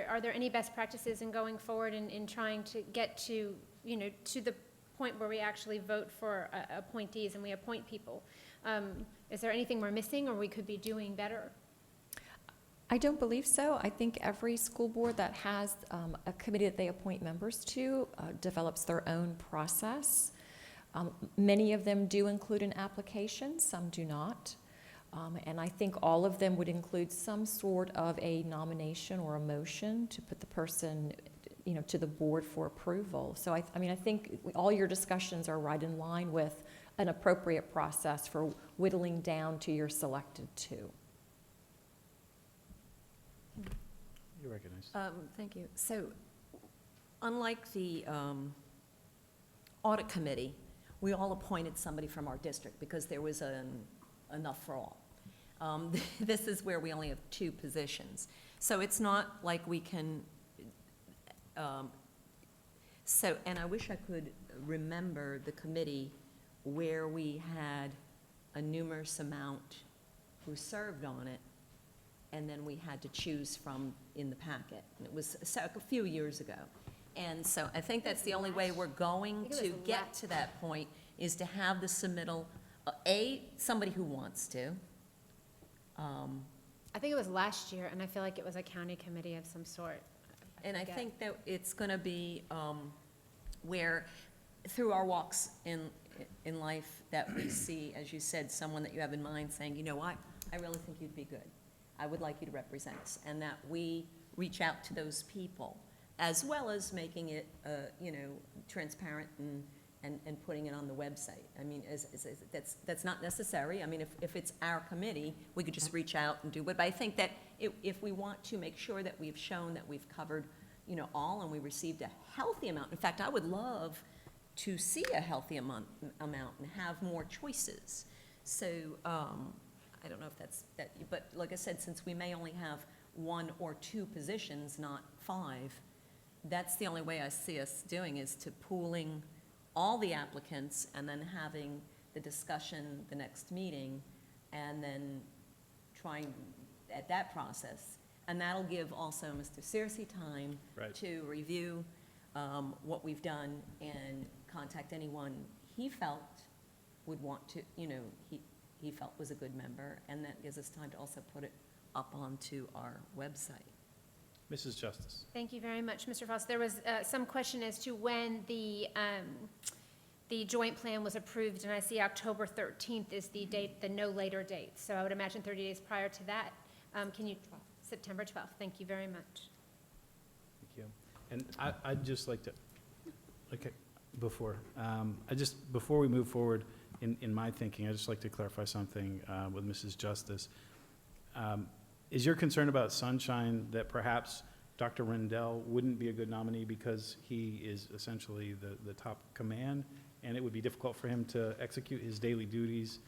S16: are there any best practices in going forward in trying to get to the point where we actually vote for appointees and we appoint people? Is there anything we're missing or we could be doing better?
S21: I don't believe so. I think every school board that has a committee that they appoint members to develops their own process. Many of them do include an application, some do not. And I think all of them would include some sort of a nomination or a motion to put the person, to the board for approval. So I think all your discussions are right in line with an appropriate process for whittling down to your selected two.
S1: You're recognized.
S13: Thank you. So, unlike the audit committee, we all appointed somebody from our district because there was enough for all. This is where we only have 2 positions. So it's not like we can, and I wish I could remember the committee where we had a numerous amount who served on it, and then we had to choose from in the packet. And it was a few years ago. And so I think that's the only way we're going to get to that point, is to have the submittal, somebody who wants to.
S16: I think it was last year, and I feel like it was a county committee of some sort.
S13: And I think that it's going to be where, through our walks in life, that we see, as you said, someone that you have in mind saying, you know what, I really think you'd be good. I would like you to represent us, and that we reach out to those people, as well as making it, transparent and putting it on the website. I mean, that's not necessary. I mean, if it's our committee, we could just reach out and do it. But I think that if we want to make sure that we've shown that we've covered, all, and we received a healthy amount. In fact, I would love to see a healthy amount and have more choices. So, I don't know if that's, but like I said, since we may only have 1 or 2 positions, not 5, that's the only way I see us doing, is to pooling all the applicants and then having the discussion the next meeting, and then trying at that process. And that'll give also Mr. Searcy time to review what we've done and contact anyone he felt would want to, he felt was a good member, and that gives us time to also put it up onto our website.
S1: Mrs. Justice.
S16: Thank you very much, Mr. Foss. There was some question as to when the joint plan was approved, and I see October 13th is the date, the no later date. So I would imagine 30 days prior to that. September 12th. Thank you very much.
S1: Thank you. And I'd just like to, before we move forward in my thinking, I'd just like to clarify something with Mrs. Justice. Is your concern about Sunshine that perhaps Dr. Rendell wouldn't be a good nominee because he is essentially the top command, and it would be difficult for him to execute his daily duties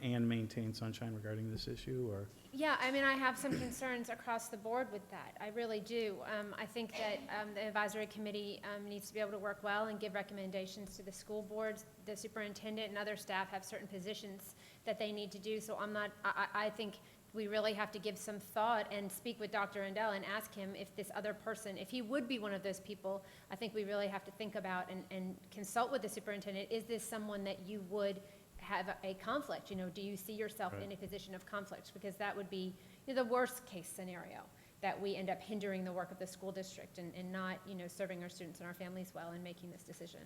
S1: and maintain Sunshine regarding this issue, or?
S16: Yeah, I mean, I have some concerns across the board with that. I really do. I think that the advisory committee needs to be able to work well and give recommendations to the school boards. The superintendent and other staff have certain positions that they need to do, so I think we really have to give some thought and speak with Dr. Rendell and ask him if this other person, if he would be one of those people. I think we really have to think about and consult with the superintendent. Is this someone that you would have a conflict? Do you see yourself in a position of conflict? Because that would be the worst case scenario, that we end up hindering the work of the school district and not, serving our students and our families well and making this decision.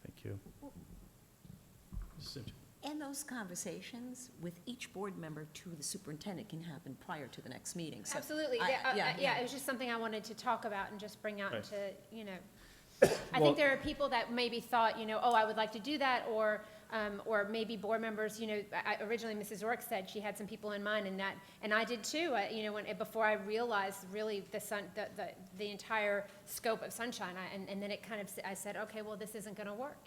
S1: Thank you.
S13: And those conversations with each board member to the superintendent can happen prior to the next meeting. So
S16: Absolutely.
S13: yeah.
S16: It was just something I wanted to talk about and just bring out I think there are people that maybe thought, oh, I would like to do that, or maybe board members, originally Mrs. Ork said she had some people in mind, and I did too, before I realized really the entire scope of Sunshine, and then it kind of, I said, okay, well, this isn't gonna work,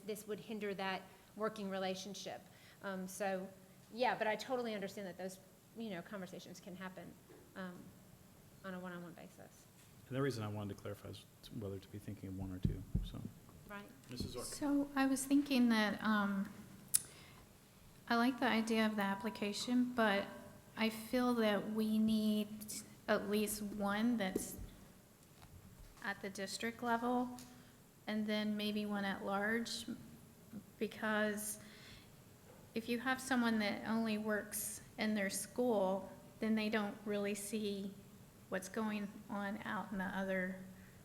S16: this would hinder that working relationship. So, yeah, but I totally understand that those, conversations can happen on a one-on-one basis.
S1: And the reason I wanted to clarify is whether to be thinking of 1 or 2, so.
S16: Right.
S1: Mrs. Ork.
S17: So I was thinking that I like the idea of the application, but I feel that we need at least one that's at the district level, and then maybe one at large, because if you have someone that only works in their school, then they don't really see what's going on out in the other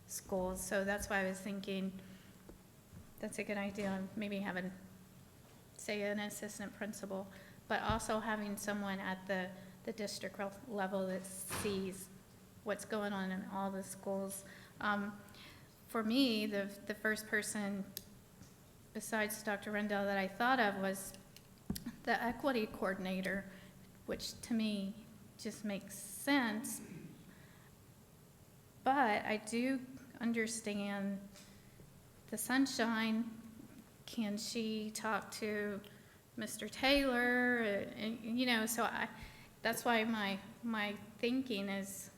S17: schools. So that's why I was thinking that's a good idea, maybe having, say, an assistant principal, but also having someone at the district level that sees what's going on in all the schools. For me, the first person besides Dr. Rendell that I thought of was the equity coordinator, which to me just makes sense. But I do understand the Sunshine. Can she talk to Mr. Taylor? So that's why my thinking is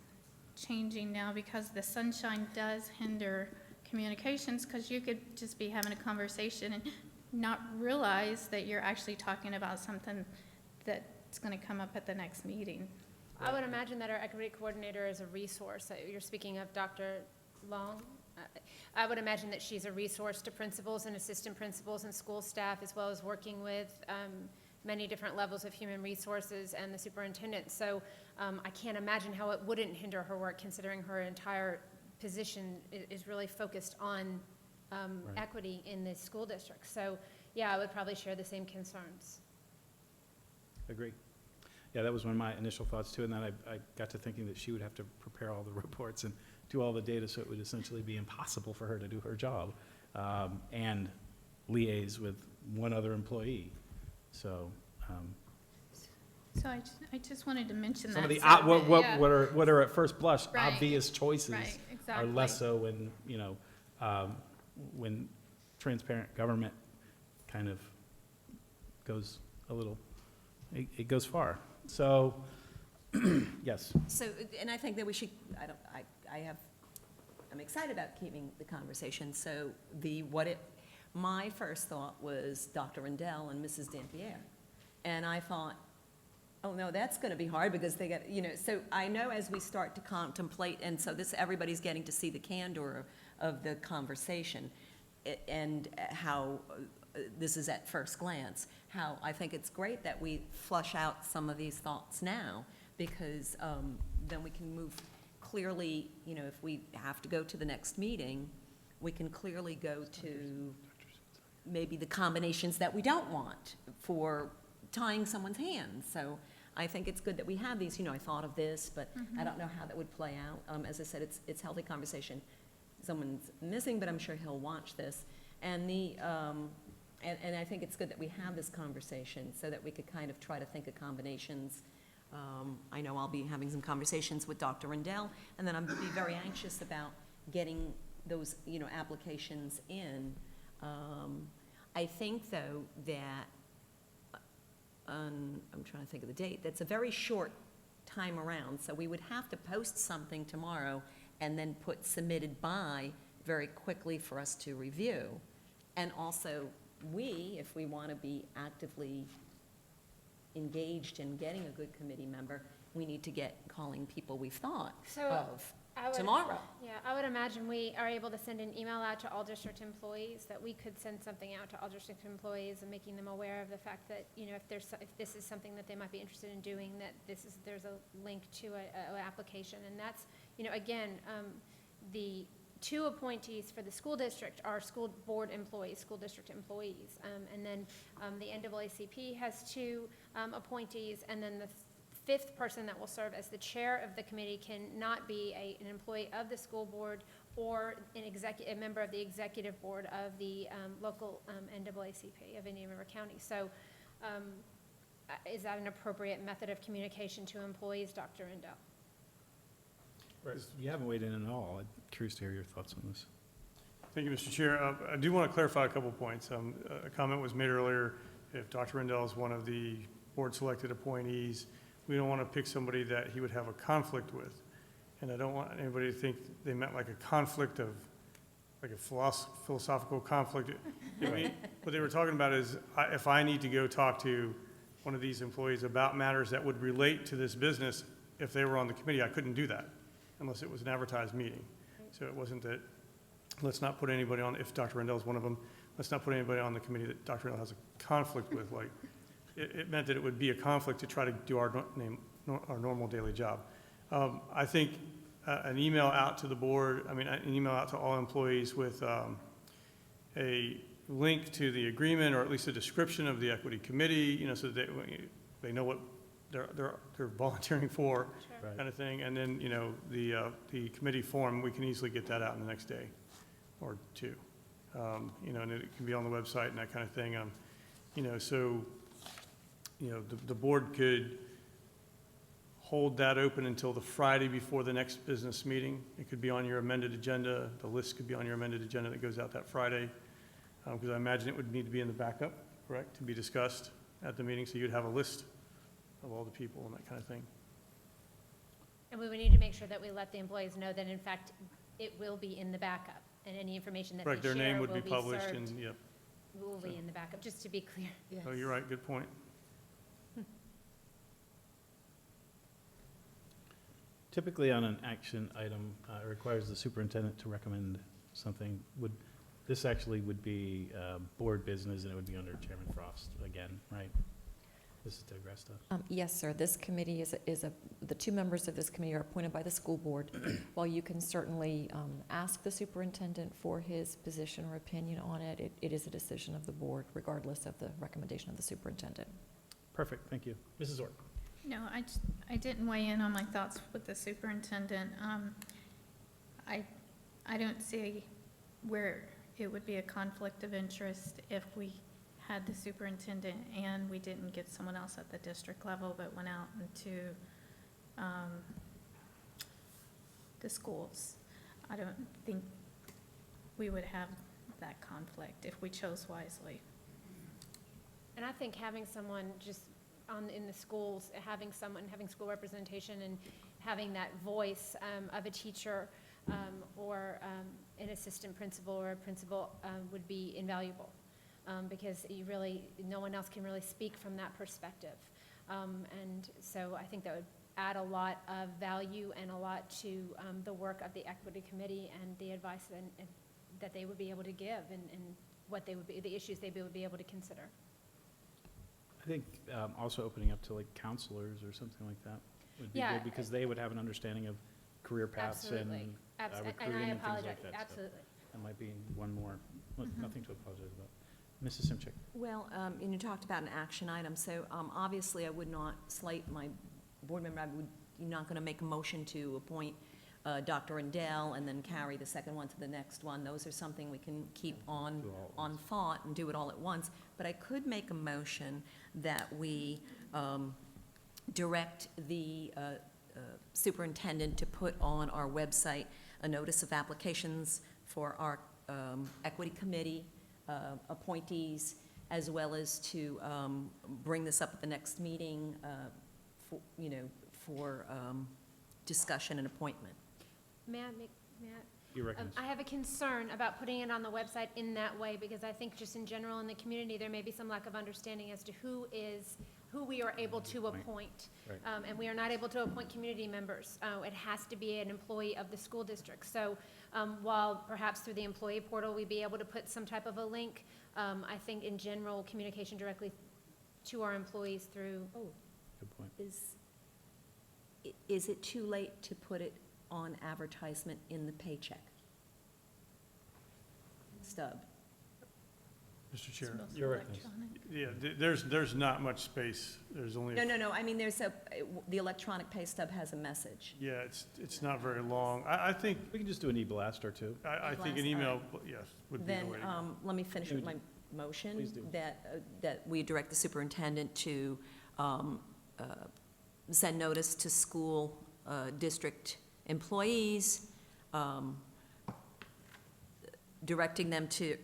S17: changing now, because the Sunshine does hinder communications, because you could just be having a conversation and not realize that you're actually talking about something that's going to come up at the next meeting.
S16: I would imagine that our equity coordinator is a resource. You're speaking of Dr. Long. I would imagine that she's a resource to principals and assistant principals and school staff, as well as working with many different levels of human resources and the superintendent. So I can't imagine how it wouldn't hinder her work, considering her entire position is really focused on equity in the school district. So yeah, I would probably share the same concerns.
S1: Agree. Yeah, that was one of my initial thoughts too, and then I got to thinking that she would have to prepare all the reports and do all the data, so it would essentially be impossible for her to do her job, and liaise with one other employee. So,
S17: So I just wanted to mention
S1: some of
S17: that.
S1: the,
S17: so that- yeah.
S1: what are at first blush
S17: Right,
S1: obvious choices
S17: right,
S1: are
S17: exactly.
S1: less so when, when transparent government kind of goes a little, it goes far. So, yes.
S13: So, and I think that we should, I'm excited about keeping the conversation. So my first thought was Dr. Rendell and Mrs. Dampierre. And I thought, oh no, that's gonna be hard because they get, so I know as we start to contemplate, and so everybody's getting to see the candor of the conversation and how this is at first glance, how I think it's great that we flush out some of these thoughts now, because then we can move clearly, if we have to go to the next meeting, we can clearly go to maybe the combinations that we don't want for tying someone's hands. So I think it's good that we have these, I thought of this, but I don't know how that would play out. As I said, it's healthy conversation. Someone's missing, but I'm sure he'll watch this. And and I think it's good that we have this conversation so that we could kind of try to think of combinations. I know I'll be having some conversations with Dr. Rendell, and then I'll be very anxious about getting those, applications in. I think, though, that, I'm trying to think of the date, that's a very short time around, so we would have to post something tomorrow and then put submitted by very quickly for us to review. And also, if we want to be actively engaged in getting a good committee member, we need to get calling people we've thought of tomorrow.
S16: Yeah, I would imagine we are able to send an email out to all district employees, that we could send something out to all district employees and making them aware of the fact that, if this is something that they might be interested in doing, that there's a link to an application. And that's, again, the two appointees for the school district are school board employees, school district employees. And then the NAACP has two appointees, and then the fifth person that will serve as the chair of the committee cannot be an employee of the school board or a member of the executive board of the local NAACP of Indian River County. So is that an appropriate method of communication to employees, Dr. Rendell?
S1: Right. You haven't weighed in at all. I'm curious to hear your thoughts on this.
S4: Thank you, Mr. Chair. I do want to clarify a couple points. A comment was made earlier, if Dr. Rendell is one of the board-selected appointees, we don't want to pick somebody that he would have a conflict with. And I don't want anybody to think they meant like a conflict of, like a philosophical conflict. What they were talking about is, if I need to go talk to one of these employees about matters that would relate to this business, if they were on the committee, I couldn't do that unless it was an advertised meeting. So it wasn't that, let's not put anybody on, if Dr. Rendell is one of them, let's not put anybody on the committee that Dr. Rendell has a conflict with. Like, it meant that it would be a conflict to try to do our normal daily job. I think an email out to the board, an email out to all employees with a link to the agreement, or at least a description of the equity committee, so that they know what they're volunteering for,
S1: Right.
S4: kind of thing. And then, the committee form, we can easily get that out in the next day or two. And it can be on the website and that kind of thing. So, the board could hold that open until the Friday before the next business meeting. It could be on your amended agenda. The list could be on your amended agenda that goes out that Friday. Because I imagine it would need to be in the backup, correct, to be discussed at the meeting. So you'd have a list of all the people and that kind of thing.
S16: And we would need to make sure that we let the employees know that, in fact, it will be in the backup, and any information that
S4: Correct,
S16: they
S4: their
S16: share
S4: name
S16: will
S4: would
S16: be
S4: be published
S16: served,
S4: and, yep.
S16: will be in the backup, just to be clear.
S4: Oh, you're right, good point.
S1: Typically on an action item, it requires the superintendent to recommend something. This actually would be board business, and it would be under Chairman Frost again, right? This is Degresta.
S21: Yes, sir. This committee the two members of this committee are appointed by the school board. While you can certainly ask the superintendent for his position or opinion on it, it is a decision of the board, regardless of the recommendation of the superintendent.
S1: Perfect, thank you. Mrs. Orr.
S17: No, I didn't weigh in on my thoughts with the superintendent. I don't see where it would be a conflict of interest if we had the superintendent and we didn't get someone else at the district level, but went out into the schools. I don't think we would have that conflict if we chose wisely.
S16: And I think having someone just in the schools, having school representation and having that voice of a teacher or an assistant principal or a principal would be invaluable, because no one else can really speak from that perspective. And so I think that would add a lot of value and a lot to the work of the Equity Committee and the advice that they would be able to give and what they would be, the issues they would be able to consider.
S1: I think also opening up to like counselors or something like that would be
S16: Yeah.
S1: good, because they would have an understanding of career paths and
S16: Absolutely.
S1: recruiting
S16: And I
S1: and things
S16: apologize,
S1: like that. So
S16: absolutely.
S1: that might be one more, nothing to apologize about. Mrs. Simchick.
S13: Well, and you talked about an action item, so obviously I would not slight my board member. You're not going to make a motion to appoint Dr. Rendell and then carry the second one to the next one. Those are something we can keep on thought and do it all at once. But I could make a motion that we direct the superintendent to put on our website a notice of applications for our equity committee appointees, as well as to bring this up at the next meeting for discussion and appointment.
S16: May I?
S1: You recognize.
S16: I have a concern about putting it on the website in that way, because I think just in general in the community, there may be some lack of understanding as to who we are able to appoint.
S1: Right.
S16: And we are not able to appoint community members. It has to be an employee of the school district. So while perhaps through the employee portal, we'd be able to put some type of a link, I think in general, communication directly to our employees through.
S1: Good point.
S13: Is it too late to put it on advertisement in the paycheck stub?
S4: Mr. Chair.
S1: You're recognized.
S4: Yeah, there's not much space. There's only.
S13: No, I mean, the electronic pay stub has a message.
S4: Yeah, it's not very long. I think,
S1: We can just do an e-blast or two.
S4: I think an
S13: E-blast, all
S4: email, yes, would be the
S13: Then,
S4: way to go.
S13: let me finish with my motion.
S1: Please do.
S13: That we direct the superintendent to send notice to school district employees, directing them to,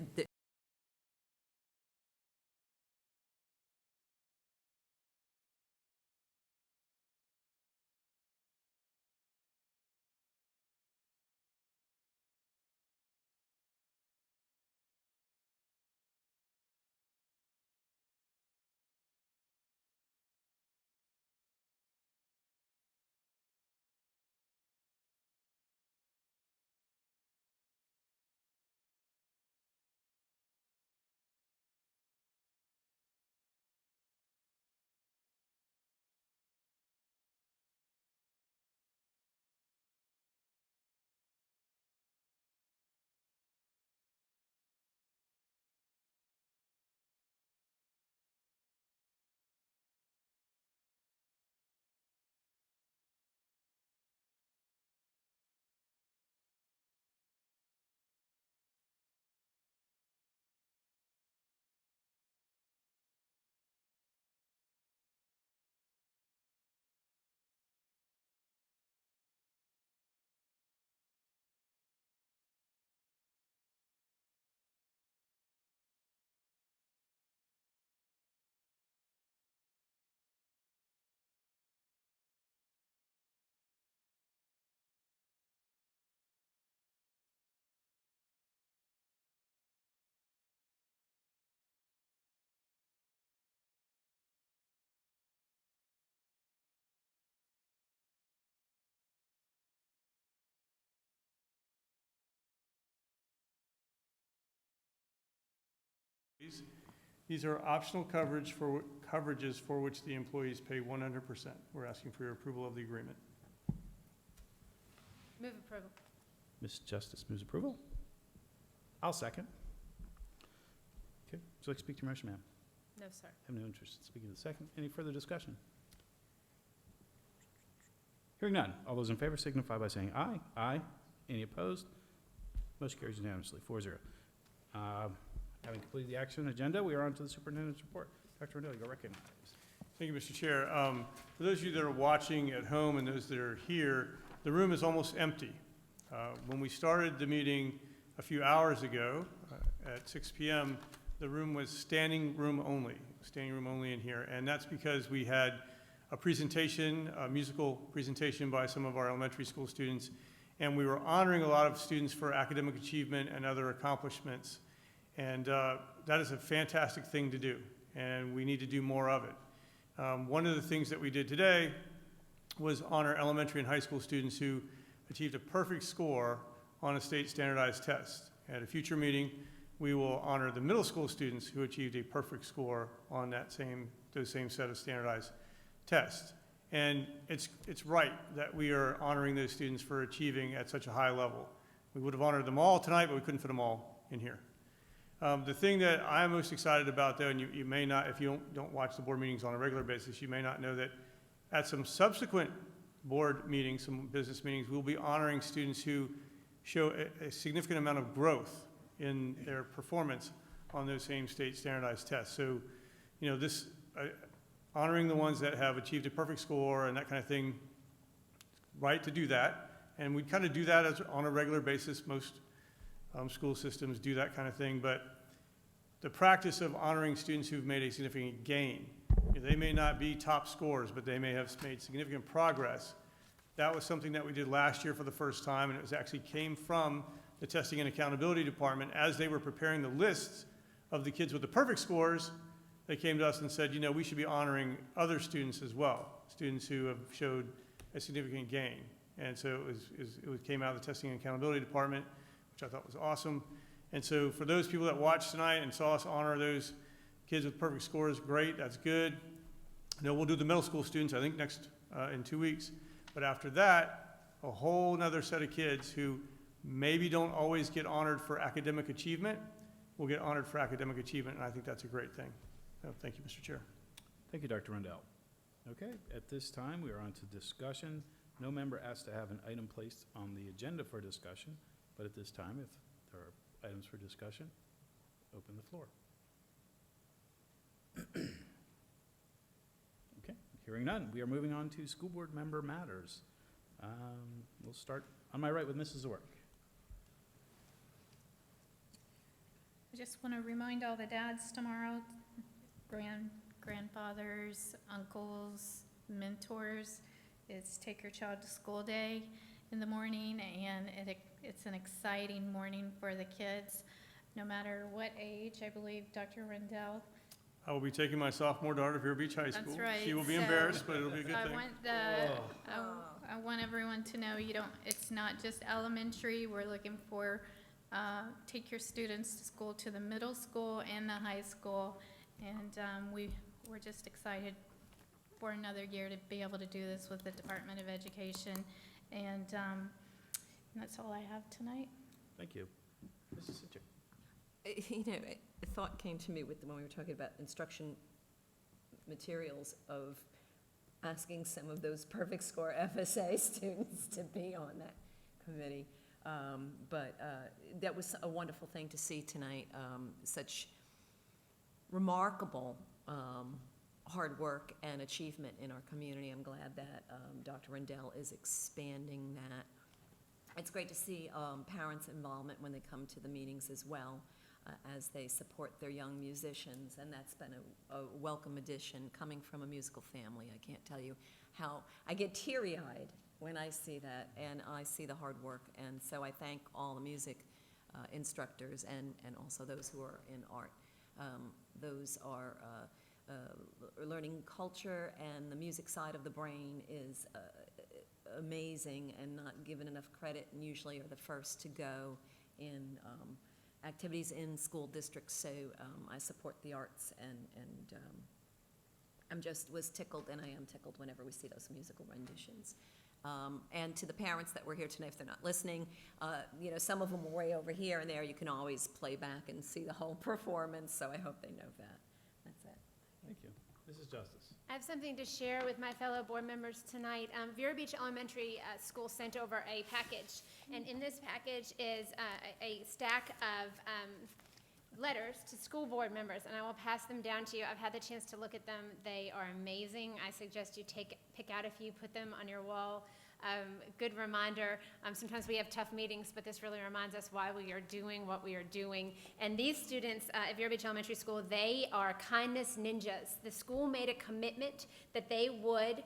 S4: These are optional coverages for which the employees pay 100%. We're asking for your approval of the agreement.
S16: Move approval.
S1: Ms. Justice moves approval. I'll second. Okay, would you like to speak to your motion, ma'am?
S16: No, sir.
S1: I have no interest in speaking to the second. Any further discussion? Hearing none. All those in favor signify by saying aye. Aye. Any opposed? Motion carries unanimously, 4-0. Having completed the action agenda, we are on to the superintendent's report. Dr. Rendell, you're recognized.
S4: Thank you, Mr. Chair. For those of you that are watching at home and those that are here, the room is almost empty. When we started the meeting a few hours ago at 6 p.m., the room was standing room only in here. And that's because we had a presentation, a musical presentation by some of our elementary school students, and we were honoring a lot of students for academic achievement and other accomplishments. And that is a fantastic thing to do, and we need to do more of it. One of the things that we did today was honor elementary and high school students who achieved a perfect score on a state standardized test. At a future meeting, we will honor the middle school students who achieved a perfect score on those same set of standardized tests. And it's right that we are honoring those students for achieving at such a high level. We would have honored them all tonight, but we couldn't fit them all in here. The thing that I'm most excited about, though, and you may not, if you don't watch the board meetings on a regular basis, you may not know that at some subsequent board meetings, some business meetings, we'll be honoring students who show a significant amount of growth in their performance on those same state standardized tests. So, you know, this honoring the ones that have achieved a perfect score and that kind of thing, right to do that. And we kind of do that on a regular basis. Most school systems do that kind of thing. But the practice of honoring students who've made a significant gain, they may not be top scores, but they may have made significant progress. That was something that we did last year for the first time, and it was actually came from the Testing and Accountability Department. As they were preparing the lists of the kids with the perfect scores, they came to us and said, you know, we should be honoring other students as well, students who have showed a significant gain. And so it came out of the Testing and Accountability Department, which I thought was awesome. And so for those people that watched tonight and saw us honor those kids with perfect scores, great, that's good. You know, we'll do the middle school students, I think, next in 2 weeks. But after that, a whole nother set of kids who maybe don't always get honored for academic achievement will get honored for academic achievement, and I think that's a great thing. So, thank you, Mr. Chair.
S1: Thank you, Dr. Rendell. Okay, at this time, we are on to discussion. No member asked to have an item placed on the agenda for discussion, but at this time, if there are items for discussion, open the floor. Okay, hearing none, we are moving on to school board member matters. We'll start on my right with Mrs. Zork.
S17: I just want to remind all the dads tomorrow, grandfathers, uncles, mentors, it's Take Your Child to School Day in the morning, and it's an exciting morning for the kids, no matter what age. I believe Dr. Rendell.
S4: I will be taking my sophomore daughter to Vero Beach High School.
S17: That's right.
S4: She will be embarrassed, but it'll be a good thing.
S17: I want everyone to know it's not just elementary. We're looking for take your students to school, to the middle school and the high school. And we're just excited for another year to be able to do this with the Department of Education. And that's all I have tonight.
S1: Thank you. Mrs. Sitchik.
S19: You know, a thought came to me when we were talking about instruction materials of asking some of those perfect score FSA students to be on that committee. But that was a wonderful thing to see tonight, such remarkable hard work and achievement in our community. I'm glad that Dr. Rendell is expanding that. It's great to see parents' involvement when they come to the meetings as well, as they support their young musicians, and that's been a welcome addition coming from a musical family. I can't tell you how I get teary-eyed when I see that, and I see the hard work, and so I thank all the music instructors and also those who are in art. Those are learning culture, and the music side of the brain is amazing and not given enough credit, and usually are the first to go in activities in school districts. So I support the arts, and was tickled, and I am tickled whenever we see those musical renditions. And to the parents that were here tonight, if they're not listening, you know, some of them were way over here and there. You can always play back and see the whole performance, so I hope they know that. That's it.
S1: Thank you. Mrs. Justice.
S16: I have something to share with my fellow board members tonight. Vero Beach Elementary School sent over a package, and in this package is a stack of letters to school board members, and I will pass them down to you. I've had the chance to look at them. They are amazing. I suggest you pick out a few, put them on your wall. Good reminder. Sometimes we have tough meetings, but this really reminds us why we are doing what we are doing. And these students at Vero Beach Elementary School, they are kindness ninjas. The school made a commitment that they would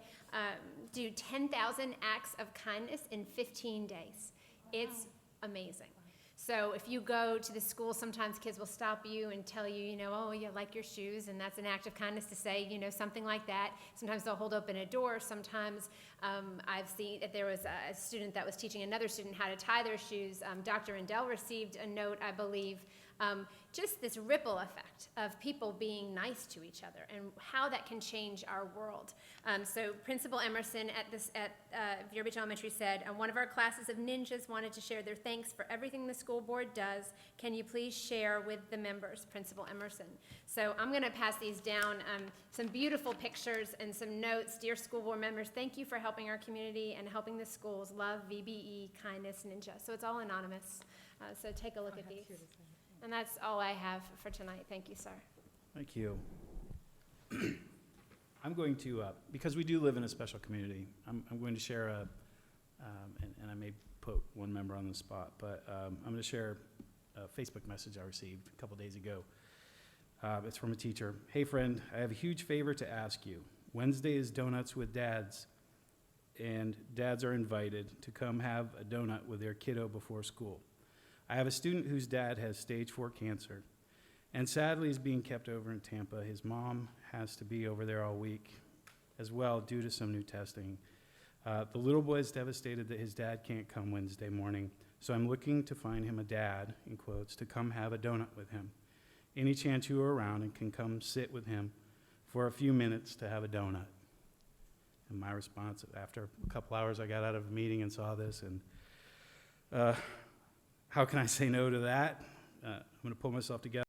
S16: do 10,000 acts of kindness in 15 days. It's amazing. So if you go to the school, sometimes kids will stop you and tell you, oh, you like your shoes, and that's an act of kindness to say, something like that. Sometimes they'll hold open a door. Sometimes I've seen that there was a student that was teaching another student how to tie their shoes. Dr. Rendell received a note, I believe, just this ripple effect of people being nice to each other and how that can change our world. So Principal Emerson at Vero Beach Elementary said, one of our classes of ninjas wanted to share their thanks for everything the school board does. Can you please share with the members, Principal Emerson? So I'm going to pass these down, some beautiful pictures and some notes. Dear school board members, thank you for helping our community and helping the schools. Love, VBE, kindness, ninja. So it's all anonymous. So take a look at these. And that's all I have for tonight. Thank you, sir.
S1: Thank you. I'm going to, because we do live in a special community, I'm going to share and I may put one member on the spot, but I'm going to share a Facebook message I received a couple days ago. It's from a teacher. Hey friend, I have a huge favor to ask you. Wednesday is Donuts with Dads, and dads are invited to come have a donut with their kiddo before school. I have a student whose dad has stage 4 cancer and sadly is being kept over in Tampa. His mom has to be over there all week as well due to some new testing. The little boy is devastated that his dad can't come Wednesday morning, so I'm looking to find him a dad, in quotes, to come have a donut with him. Any chance you are around and can come sit with him for a few minutes to have a donut? And my response, after a couple hours, I got out of a meeting and saw this, and how can I say no to that? I'm going to pull myself together.